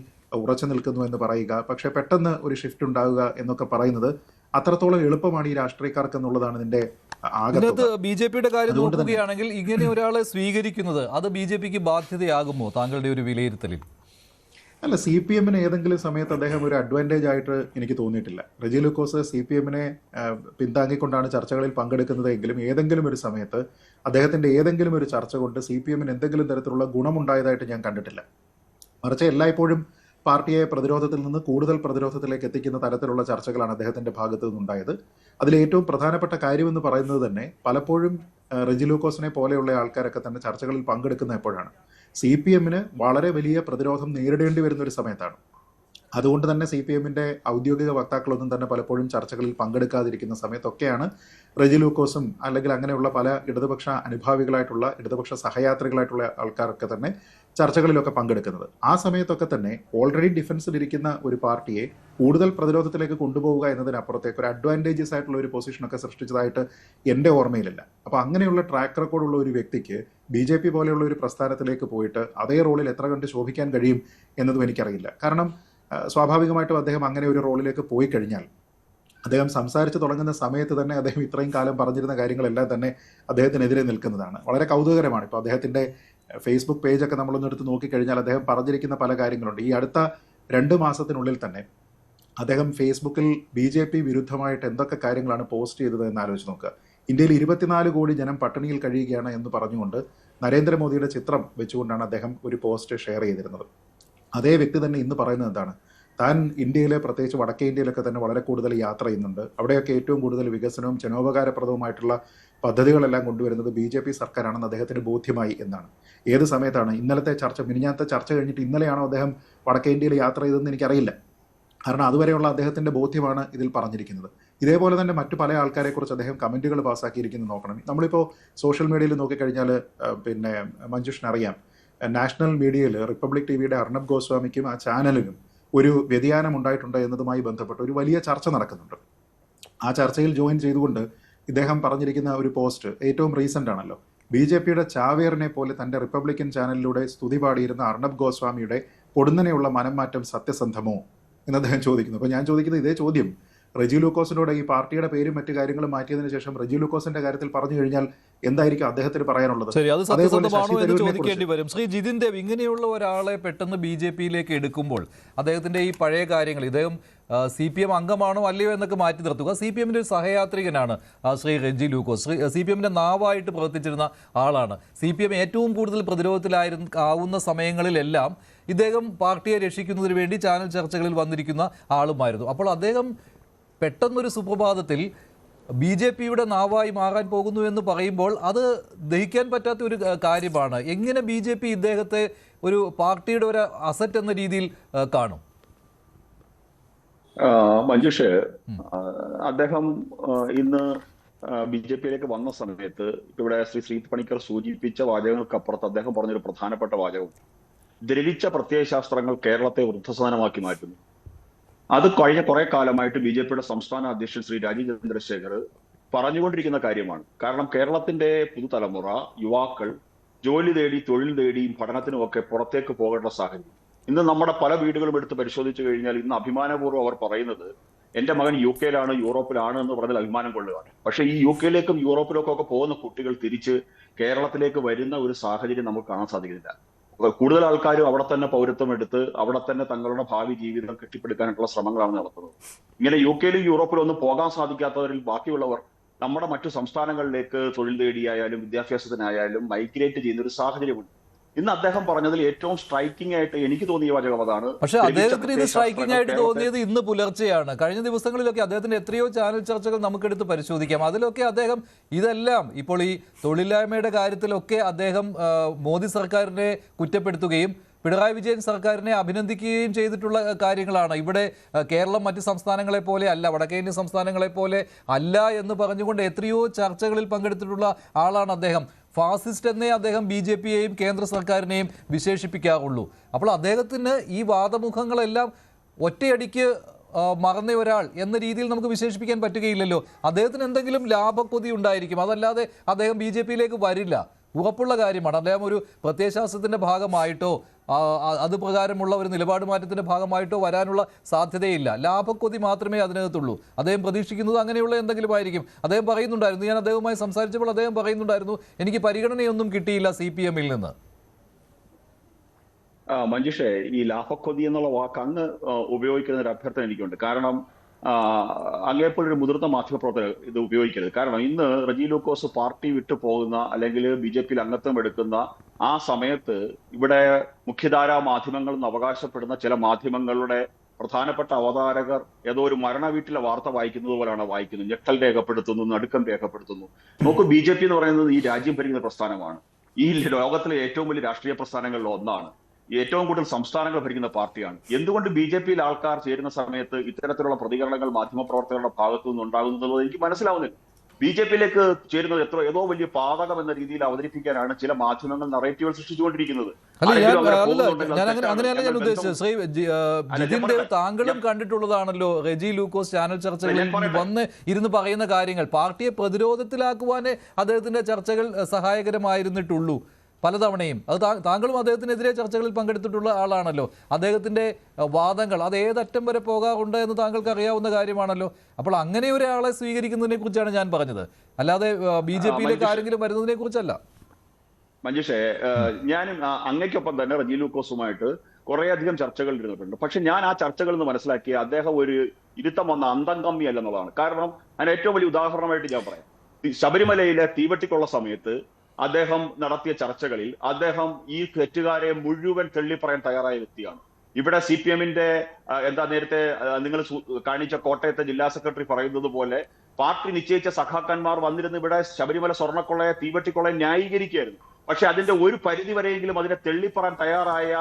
ഉറച്ചു നിൽക്കുന്നു എന്ന് പറയുക, പക്ഷേ പെട്ടെന്ന് ഒരു ഷിഫ്റ്റ് ഉണ്ടാവുക എന്നൊക്കെ പറയുന്നത് അത്രത്തോളം എളുപ്പമാണ് ഈ രാഷ്ട്രീയക്കാർക്ക് എന്നുള്ളതാണ് ഇതിന്റെ ഇതിനകത്ത് BJP-യുടെ കാര്യം നോക്കുകയാണെങ്കിൽ ഇങ്ങനെ ഒരാളെ സ്വീകരിക്കുന്നത് അത് BJP-ക്ക് ബാധ്യതയാകുമോ താങ്കളുടെ ഒരു വിലയിരുത്തലിൽ? അല്ല, CPM-ന് ഏതെങ്കിലും സമയത്ത് അദ്ദേഹം ഒരു അഡ്വാൻറ്റേജ് ആയിട്ട് എനിക്ക് തോന്നിയിട്ടില്ല. റെജി ലൂക്കോസ് CPM-നെ പിന്താങ്ങിക്കൊണ്ടാണ് ചർച്ചകളിൽ പങ്കെടുക്കുന്നത് എങ്കിലും ഏതെങ്കിലും ഒരു സമയത്ത് അദ്ദേഹത്തിന്റെ ഏതെങ്കിലും ഒരു ചർച്ച കൊണ്ട് CPM-ന് എന്തെങ്കിലും തരത്തിലുള്ള ഗുണമുണ്ടായതായിട്ട് ഞാൻ കണ്ടിട്ടില്ല. മറിച്ച് എല്ലായ്പ്പോഴും പാർട്ടിയെ പ്രതിരോധത്തിൽ നിന്ന് കൂടുതൽ പ്രതിരോധത്തിലേക്ക് എത്തിക്കുന്ന തരത്തിലുള്ള ചർച്ചകളാണ് അദ്ദേഹത്തിന്റെ ഭാഗത്തു നിന്നുണ്ടായത്. അതിലേറ്റവും പ്രധാനപ്പെട്ട കാര്യമെന്ന് പറയുന്നത് തന്നെ പലപ്പോഴും റെജി ലൂക്കോസിനെ പോലെയുള്ള ആൾക്കാരൊക്കെ തന്നെ ചർച്ചകളിൽ പങ്കെടുക്കുന്ന എപ്പോഴാണ് CPM-ന് വളരെ വലിയ പ്രതിരോധം നേരിടേണ്ടി വരുന്ന ഒരു സമയത്താണ്. അതുകൊണ്ട് തന്നെ CPM-ന്റെ ഔദ്യോഗിക വക്താക്കളൊന്നും തന്നെ പലപ്പോഴും ചർച്ചകളിൽ പങ്കെടുക്കാതിരിക്കുന്ന സമയത്തൊക്കെയാണ് റെജി ലൂക്കോസും അല്ലെങ്കിൽ അങ്ങനെയുള്ള പല ഇടതുപക്ഷ അനുഭാവികളായിട്ടുള്ള ഇടതുപക്ഷ സഹയാത്രികളായിട്ടുള്ള ആൾക്കാരൊക്കെ തന്നെ ചർച്ചകളിലൊക്കെ പങ്കെടുക്കുന്നത്. ആ സമയത്തൊക്കെ തന്നെ ഓൾറെഡി ഡിഫൻസിലിരിക്കുന്ന ഒരു പാർട്ടിയെ കൂടുതൽ പ്രതിരോധത്തിലേക്ക് കൊണ്ടുപോവുക എന്നതിനപ്പുറത്തേക്ക് ഒരു അഡ്വാൻറ്റേജസ് ആയിട്ടുള്ള ഒരു പൊസിഷനൊക്കെ സൃഷ്ടിച്ചതായിട്ട് എൻ്റെ ഓർമ്മയിലില്ല. അപ്പോൾ അങ്ങനെയുള്ള ട്രാക്ക് റെക്കോർഡുള്ള ഒരു വ്യക്തിക്ക് BJP പോലെയുള്ള ഒരു പ്രസ്ഥാനത്തിലേക്ക് പോയിട്ട് അതേ റോളിൽ എത്ര കണ്ട് ശോഭിക്കാൻ കഴിയും എന്നതും എനിക്കറിയില്ല. കാരണം സ്വാഭാവികമായിട്ടും അദ്ദേഹം അങ്ങനെ ഒരു റോളിലേക്ക് പോയി കഴിഞ്ഞാൽ അദ്ദേഹം സംസാരിച്ച് തുടങ്ങുന്ന സമയത്ത് തന്നെ അദ്ദേഹം ഇത്രയും കാലം പറഞ്ഞിരുന്ന കാര്യങ്ങളെല്ലാം തന്നെ അദ്ദേഹത്തിനെതിരെ നിൽക്കുന്നതാണ്. വളരെ കൗതുകകരമാണ്. ഇപ്പോൾ അദ്ദേഹത്തിൻ്റെ ഫേസ്ബുക്ക് പേജൊക്കെ നമ്മളൊന്ന് എടുത്ത് നോക്കിക്കഴിഞ്ഞാൽ അദ്ദേഹം പറഞ്ഞിരിക്കുന്ന പല കാര്യങ്ങളുണ്ട്. ഈ അടുത്ത 2 മാസത്തിനുള്ളിൽ തന്നെ അദ്ദേഹം ഫേസ്ബുക്കിൽ BJP വിരുദ്ധമായിട്ട് എന്തൊക്കെ കാര്യങ്ങളാണ് പോസ്റ്റ് ചെയ്തത് എന്ന് ആലോചിച്ച് നോക്കുക. ഇന്ത്യയിൽ 24 കോടി ജനം പട്ടിണിയിൽ കഴിയുകയാണ് എന്ന് പറഞ്ഞുകൊണ്ട് നരേന്ദ്രമോദിയുടെ ചിത്രം വെച്ചുകൊണ്ടാണ് അദ്ദേഹം ഒരു പോസ്റ്റ് ഷെയർ ചെയ്തിരുന്നത്. അതേ വ്യക്തി തന്നെ ഇന്ന് പറയുന്നത് എന്താണ്? താൻ ഇന്ത്യയിലെ പ്രത്യേകിച്ച് വടക്കേ ഇന്ത്യയിലൊക്കെ തന്നെ വളരെ കൂടുതൽ യാത്ര ചെയ്യുന്നുണ്ട്. അവിടെയൊക്കെ ഏറ്റവും കൂടുതൽ വികസനവും ജനോപകാരപ്രദവുമായിട്ടുള്ള പദ്ധതികളെല്ലാം കൊണ്ടുവരുന്നത് BJP സർക്കാരാണെന്ന് അദ്ദേഹത്തിന് ബോധ്യമായി എന്നാണ്. ഏത് സമയത്താണ്? ഇന്നലത്തെ മിനിഞ്ഞാത്തെ ചർച്ച കഴിഞ്ഞിട്ട് ഇന്നലെയാണോ അദ്ദേഹം വടക്കേ ഇന്ത്യയിൽ യാത്ര ചെയ്തതെന്ന് എനിക്കറിയില്ല. കാരണം അതുവരെയുള്ള അദ്ദേഹത്തിൻ്റെ ബോധ്യമാണ് ഇതിൽ പറഞ്ഞിരിക്കുന്നത്. ഇതേപോലെ തന്നെ മറ്റു പല ആൾക്കാരെക്കുറിച്ച് അദ്ദേഹം കമൻറ്റുകൾ പാസ്സാക്കിയിരിക്കുന്നത് നോക്കണം. നമ്മളിപ്പോൾ സോഷ്യൽ മീഡിയയിൽ നോക്കിക്കഴിഞ്ഞാൽ പിന്നെ മഞ്ജുഷിനറിയാം, നാഷണൽ മീഡിയയിൽ റിപ്പബ്ലിക് TV-യുടെ അർണബ് ഗോസ്വാമിക്കും ആ ചാനലിനും ഒരു വ്യതിയാനം ഉണ്ടായിട്ടുണ്ട് എന്നതുമായി ബന്ധപ്പെട്ട് ഒരു വലിയ ചർച്ച നടക്കുന്നുണ്ട്. ആ ചർച്ചയിൽ ജോയിൻ ചെയ്തുകൊണ്ട് ഇദ്ദേഹം പറഞ്ഞിരിക്കുന്ന ഒരു പോസ്റ്റ് ഏറ്റവും റീസെൻ്റ് ആണല്ലോ. BJP-യുടെ ചാവേറിനെ പോലെ തൻ്റെ റിപ്പബ്ലിക്കൻ ചാനലിലൂടെ സ്തുതി പാടിയിരുന്ന അർണബ് ഗോസ്വാമിയുടെ പൊടുന്നനെയുള്ള മനംമാറ്റം സത്യസന്ധമോ എന്ന് അദ്ദേഹം ചോദിക്കുന്നു. അപ്പോൾ ഞാൻ ചോദിക്കുന്നത് ഇതേ ചോദ്യം റെജി ലൂക്കോസിനോട് ഈ പാർട്ടിയുടെ പേരും മറ്റു കാര്യങ്ങളും മാറ്റിയതിനു ശേഷം റെജി ലൂക്കോസിന്റെ കാര്യത്തിൽ പറഞ്ഞു കഴിഞ്ഞാൽ എന്തായിരിക്കും അദ്ദേഹത്തിന് പറയാനുള്ളത്? ശരി, അത് സത്യസന്ധമാണോ എന്ന് ചോദിക്കേണ്ടി വരും. ശ്രീ ജിതിൻ ദേവ്, ഇങ്ങനെയുള്ള ഒരാളെ പെട്ടെന്ന് BJP-യിലേക്ക് എടുക്കുമ്പോൾ അദ്ദേഹത്തിന്റെ ഈ പഴയ കാര്യങ്ങൾ, ഇദ്ദേഹം CPM അംഗമാണോ അല്ലയോ എന്നൊക്കെ മാറ്റി നിർത്തുക. CPM-ന്റെ ഒരു സഹയാത്രികനാണ് ശ്രീ റെജി ലൂക്കോസ്. CPM-ന്റെ നാവായിട്ട് പ്രവർത്തിച്ചിരുന്ന ആളാണ്. CPM ഏറ്റവും കൂടുതൽ പ്രതിരോധത്തിലാവുന്ന സമയങ്ങളിലെല്ലാം ഇദ്ദേഹം പാർട്ടിയെ രക്ഷിക്കുന്നതിന് വേണ്ടി ചാനൽ ചർച്ചകളിൽ വന്നിരിക്കുന്ന ആളുമായിരുന്നു. അപ്പോൾ അദ്ദേഹം പെട്ടെന്നൊരു സുപ്രഭാതത്തിൽ BJP-യുടെ നാവായി മാറാൻ പോകുന്നു എന്ന് പറയുമ്പോൾ അത് ദഹിക്കാൻ പറ്റാത്ത ഒരു കാര്യമാണ്. എങ്ങനെ BJP ഇദ്ദേഹത്തെ ഒരു പാർട്ടിയുടെ ഒരു അസറ്റ് എന്ന രീതിയിൽ കാണും? മഞ്ജുഷ്, അദ്ദേഹം ഇന്ന് BJP-യിലേക്ക് വന്ന സമയത്ത് ഇവിടെ ശ്രീ പണിക്കർ സൂചിപ്പിച്ച വാചകങ്ങൾക്കപ്പുറത്ത് അദ്ദേഹം പറഞ്ഞൊരു പ്രധാനപ്പെട്ട വാചകം, ദ്രവിച്ച പ്രത്യയശാസ്ത്രങ്ങൾ കേരളത്തെ വൃദ്ധസദനമാക്കി മാറ്റുന്നു. അത് കഴിഞ്ഞ കുറെ കാലമായിട്ട് BJP-യുടെ സംസ്ഥാന അധ്യക്ഷൻ ശ്രീ രാജീവ് ചന്ദ്രശേഖർ പറഞ്ഞുകൊണ്ടിരിക്കുന്ന കാര്യമാണ്. കാരണം കേരളത്തിന്റെ പുതുതലമുറ യുവാക്കൾ ജോലി തേടി തൊഴിൽ തേടിയും പഠനത്തിനുമൊക്കെ പുറത്തേക്ക് പോകേണ്ട സാഹചര്യം. ഇന്ന് നമ്മുടെ പല വീടുകളും എടുത്ത് പരിശോധിച്ചു കഴിഞ്ഞാൽ ഇന്ന് അഭിമാനപൂർവ്വം അവർ പറയുന്നത് എന്റെ മകൻ UK-ലാണ് യൂറോപ്പിലാണ് എന്ന് പറഞ്ഞാൽ അഭിമാനം കൊള്ളുകയാണ്. പക്ഷെ ഈ UK-ലേക്കും യൂറോപ്പിലേക്കും ഒക്കെ പോകുന്ന കുട്ടികൾ തിരിച്ച് കേരളത്തിലേക്ക് വരുന്ന ഒരു സാഹചര്യം നമുക്ക് കാണാൻ സാധിക്കുന്നില്ല. കൂടുതൽ ആൾക്കാരും അവിടെ തന്നെ പൗരത്വം എടുത്ത് അവിടെ തന്നെ തങ്ങളുടെ ഭാവി ജീവിതം കെട്ടിപ്പടുക്കാനുള്ള ശ്രമങ്ങളാണ് നടത്തുന്നത്. ഇങ്ങനെ UK-ലും യൂറോപ്പിലും ഒന്നും പോകാൻ സാധിക്കാത്തവരിൽ ബാക്കിയുള്ളവർ നമ്മുടെ മറ്റു സംസ്ഥാനങ്ങളിലേക്ക് തൊഴിൽ തേടിയായാലും വിദ്യാഭ്യാസത്തിനായാലും മൈഗ്രേറ്റ് ചെയ്യുന്ന ഒരു സാഹചര്യമുണ്ട്. ഇന്ന് അദ്ദേഹം പറഞ്ഞതിൽ ഏറ്റവും സ്ട്രൈക്കിംഗ് ആയിട്ട് എനിക്ക് തോന്നിയ വാചകം അതാണ്. പക്ഷെ അദ്ദേഹത്തിന് ഇത് സ്ട്രൈക്കിംഗ് ആയിട്ട് തോന്നിയത് ഇന്ന് പുലർച്ചെയാണ്. കഴിഞ്ഞ ദിവസങ്ങളിലൊക്കെ അദ്ദേഹത്തിന്റെ എത്രയോ ചാനൽ ചർച്ചകൾ നമുക്കെടുത്ത് പരിശോധിക്കാം. അതിലൊക്കെ അദ്ദേഹം ഇതെല്ലാം ഇപ്പോൾ ഈ തൊഴിലില്ലായ്മയുടെ കാര്യത്തിലൊക്കെ അദ്ദേഹം മോദി സർക്കാരിനെ കുറ്റപ്പെടുത്തുകയും പിണറായി വിജയൻ സർക്കാരിനെ അഭിനന്ദിക്കുകയും ചെയ്തിട്ടുള്ള കാര്യങ്ങളാണ്. ഇവിടെ കേരളം മറ്റ് സംസ്ഥാനങ്ങളെ പോലെ അല്ല, വടക്കേന്ത്യൻ സംസ്ഥാനങ്ങളെ പോലെ അല്ല എന്ന് പറഞ്ഞുകൊണ്ട് എത്രയോ ചർച്ചകളിൽ പങ്കെടുത്തിട്ടുള്ള ആളാണ് അദ്ദേഹം. ഫാസിസ്റ്റ് എന്നേ അദ്ദേഹം BJP-യെയും കേന്ദ്ര സർക്കാരിനെയും വിശേഷിപ്പിക്കാറുള്ളൂ. അപ്പോൾ അദ്ദേഹത്തിന് ഈ വാദമുഖങ്ങളെല്ലാം ഒറ്റയടിക്ക് മറന്ന ഒരാൾ എന്ന രീതിയിൽ നമുക്ക് വിശേഷിപ്പിക്കാൻ പറ്റുകയില്ലല്ലോ. അദ്ദേഹത്തിന് എന്തെങ്കിലും ലാഭക്കൊതി ഉണ്ടായിരിക്കും, അതല്ലാതെ അദ്ദേഹം BJP-യിലേക്ക് വരില്ല. ഉറപ്പുള്ള കാര്യമാണ്. അദ്ദേഹം ഒരു പ്രത്യയശാസ്ത്രത്തിൻ്റെ ഭാഗമായിട്ടോ അത് പ്രകാരമുള്ള ഒരു നിലപാട് മാറ്റത്തിൻ്റെ ഭാഗമായിട്ടോ വരാനുള്ള സാധ്യതയില്ല. ലാഭക്കൊതി മാത്രമേ അതിനകത്തുള്ളൂ. അദ്ദേഹം പ്രതീക്ഷിക്കുന്നത് അങ്ങനെയുള്ള എന്തെങ്കിലും ആയിരിക്കും. അദ്ദേഹം പറയുന്നുണ്ടായിരുന്നു, ഞാൻ അദ്ദേഹവുമായി സംസാരിച്ചപ്പോൾ അദ്ദേഹം പറയുന്നുണ്ടായിരുന്നു, എനിക്ക് പരിഗണനയൊന്നും കിട്ടിയില്ല CPM-ൽ നിന്ന്. മഞ്ജുഷേ, ഈ ലാഭക്കൊതി എന്നുള്ള വാക്ക് അങ്ങ് ഉപയോഗിക്കുന്ന ഒരു അഭ്യർത്ഥന എനിക്കുണ്ട്. കാരണം അങ്ങേപ്പോഴൊരു മുതിർന്ന മാധ്യമപ്രവർത്തകർ ഇത് ഉപയോഗിക്കരുത്. കാരണം ഇന്ന് റജി ലൂക്കോസ് പാർട്ടി വിട്ടു പോകുന്ന അല്ലെങ്കിൽ BJP-യിൽ അംഗത്വം എടുക്കുന്ന ആ സമയത്ത് ഇവിടെ മുഖ്യധാരാ മാധ്യമങ്ങൾ എന്ന് അവകാശപ്പെടുന്ന ചില മാധ്യമങ്ങളുടെ പ്രധാനപ്പെട്ട അവതാരകർ ഏതോ ഒരു മരണ വീട്ടിലെ വാർത്ത വായിക്കുന്നത് പോലെയാണ് വായിക്കുന്നത്. ഞെട്ടൽ രേഖപ്പെടുത്തുന്നു, നടുക്കം രേഖപ്പെടുത്തുന്നു. നോക്കൂ, BJP എന്ന് പറയുന്നത് ഈ രാജ്യം ഭരിക്കുന്ന പ്രസ്ഥാനമാണ്. ഈ ലോകത്തിലെ ഏറ്റവും വലിയ രാഷ്ട്രീയ പ്രസ്ഥാനങ്ങളിൽ ഒന്നാണ്. ഏറ്റവും കൂടുതൽ സംസ്ഥാനങ്ങൾ ഭരിക്കുന്ന പാർട്ടിയാണ്. എന്തുകൊണ്ട് BJP-യിൽ ആൾക്കാർ ചേരുന്ന സമയത്ത് ഇത്തരത്തിലുള്ള പ്രതികരണങ്ങൾ മാധ്യമപ്രവർത്തകരുടെ ഭാഗത്തു നിന്ന് ഉണ്ടാകുന്നത് എനിക്ക് മനസ്സിലാവുന്നില്ല. BJP-യിലേക്ക് ചേരുന്നത് ഏതോ വലിയ പാതകം എന്ന രീതിയിൽ അവതരിപ്പിക്കാനാണ് ചില മാധ്യമങ്ങൾ നറേറ്റീവുകൾ സൃഷ്ടിച്ചുകൊണ്ടിരിക്കുന്നത്. അങ്ങനെയല്ല ഞാൻ ഉദ്ദേശിച്ചത്. ശ്രീ ജിതിൻ ദേവ്, താങ്കളും കണ്ടിട്ടുള്ളതാണല്ലോ റെജി ലൂക്കോസ് ചാനൽ ചർച്ചകളിൽ വന്ന് ഇരുന്ന് പറയുന്ന കാര്യങ്ങൾ. പാർട്ടിയെ പ്രതിരോധത്തിലാക്കുവാനേ അദ്ദേഹത്തിന്റെ ചർച്ചകൾ സഹായകരമായിരുന്നിട്ടുള്ളൂ പലതവണയും. അത് താങ്കളും അദ്ദേഹത്തിനെതിരെ ചർച്ചകളിൽ പങ്കെടുത്തിട്ടുള്ള ആളാണല്ലോ. അദ്ദേഹത്തിന്റെ വാദങ്ങൾ അത് ഏതറ്റം വരെ പോകാറുണ്ട് എന്ന് താങ്കൾക്ക് അറിയാവുന്ന കാര്യമാണല്ലോ. അപ്പോൾ അങ്ങനെ ഒരാളെ സ്വീകരിക്കുന്നതിനെ കുറിച്ചാണ് ഞാൻ പറഞ്ഞത്, അല്ലാതെ BJP-യിലേക്ക് ആരെങ്കിലും വരുന്നതിനെ കുറിച്ചല്ല. മഞ്ജുഷേ, ഞാനും അങ്ങയ്ക്കൊപ്പം തന്നെ റജി ലൂക്കോസുമായിട്ട് കുറേയധികം ചർച്ചകൾ ഇരുന്നിട്ടുണ്ട്. പക്ഷെ ഞാൻ ആ ചർച്ചകളിൽ നിന്ന് മനസ്സിലാക്കിയ അദ്ദേഹം ഒരു ഇരുത്തം വന്ന അന്തം കമ്മി അല്ലെന്നുള്ളതാണ്. കാരണം അതിന് ഏറ്റവും വലിയ ഉദാഹരണമായിട്ട് ഞാൻ പറയാം. ശബരിമലയിലെ തീവെട്ടിക്കുള്ള സമയത്ത് അദ്ദേഹം നടത്തിയ ചർച്ചകളിൽ അദ്ദേഹം ഈ തെറ്റുകാരെ മുഴുവൻ തള്ളിപ്പറയാൻ തയ്യാറായ വ്യക്തിയാണ്. ഇവിടെ CPM-ന്റെ നേരത്തെ നിങ്ങൾ കാണിച്ച കോട്ടയത്തെ ജില്ലാ സെക്രട്ടറി പറയുന്നത് പോലെ പാർട്ടി നിശ്ചയിച്ച സഖാക്കന്മാർ വന്നിരുന്ന് ഇവിടെ ശബരിമല സ്വർണ്ണക്കൊള്ളയെ തീവെട്ടിക്കൊള്ളയെ ന്യായീകരിക്കുകയായിരുന്നു. പക്ഷെ അതിന്റെ ഒരു പരിധി വരെയെങ്കിലും അതിനെ തെള്ളിപ്പറയാൻ തയ്യാറായ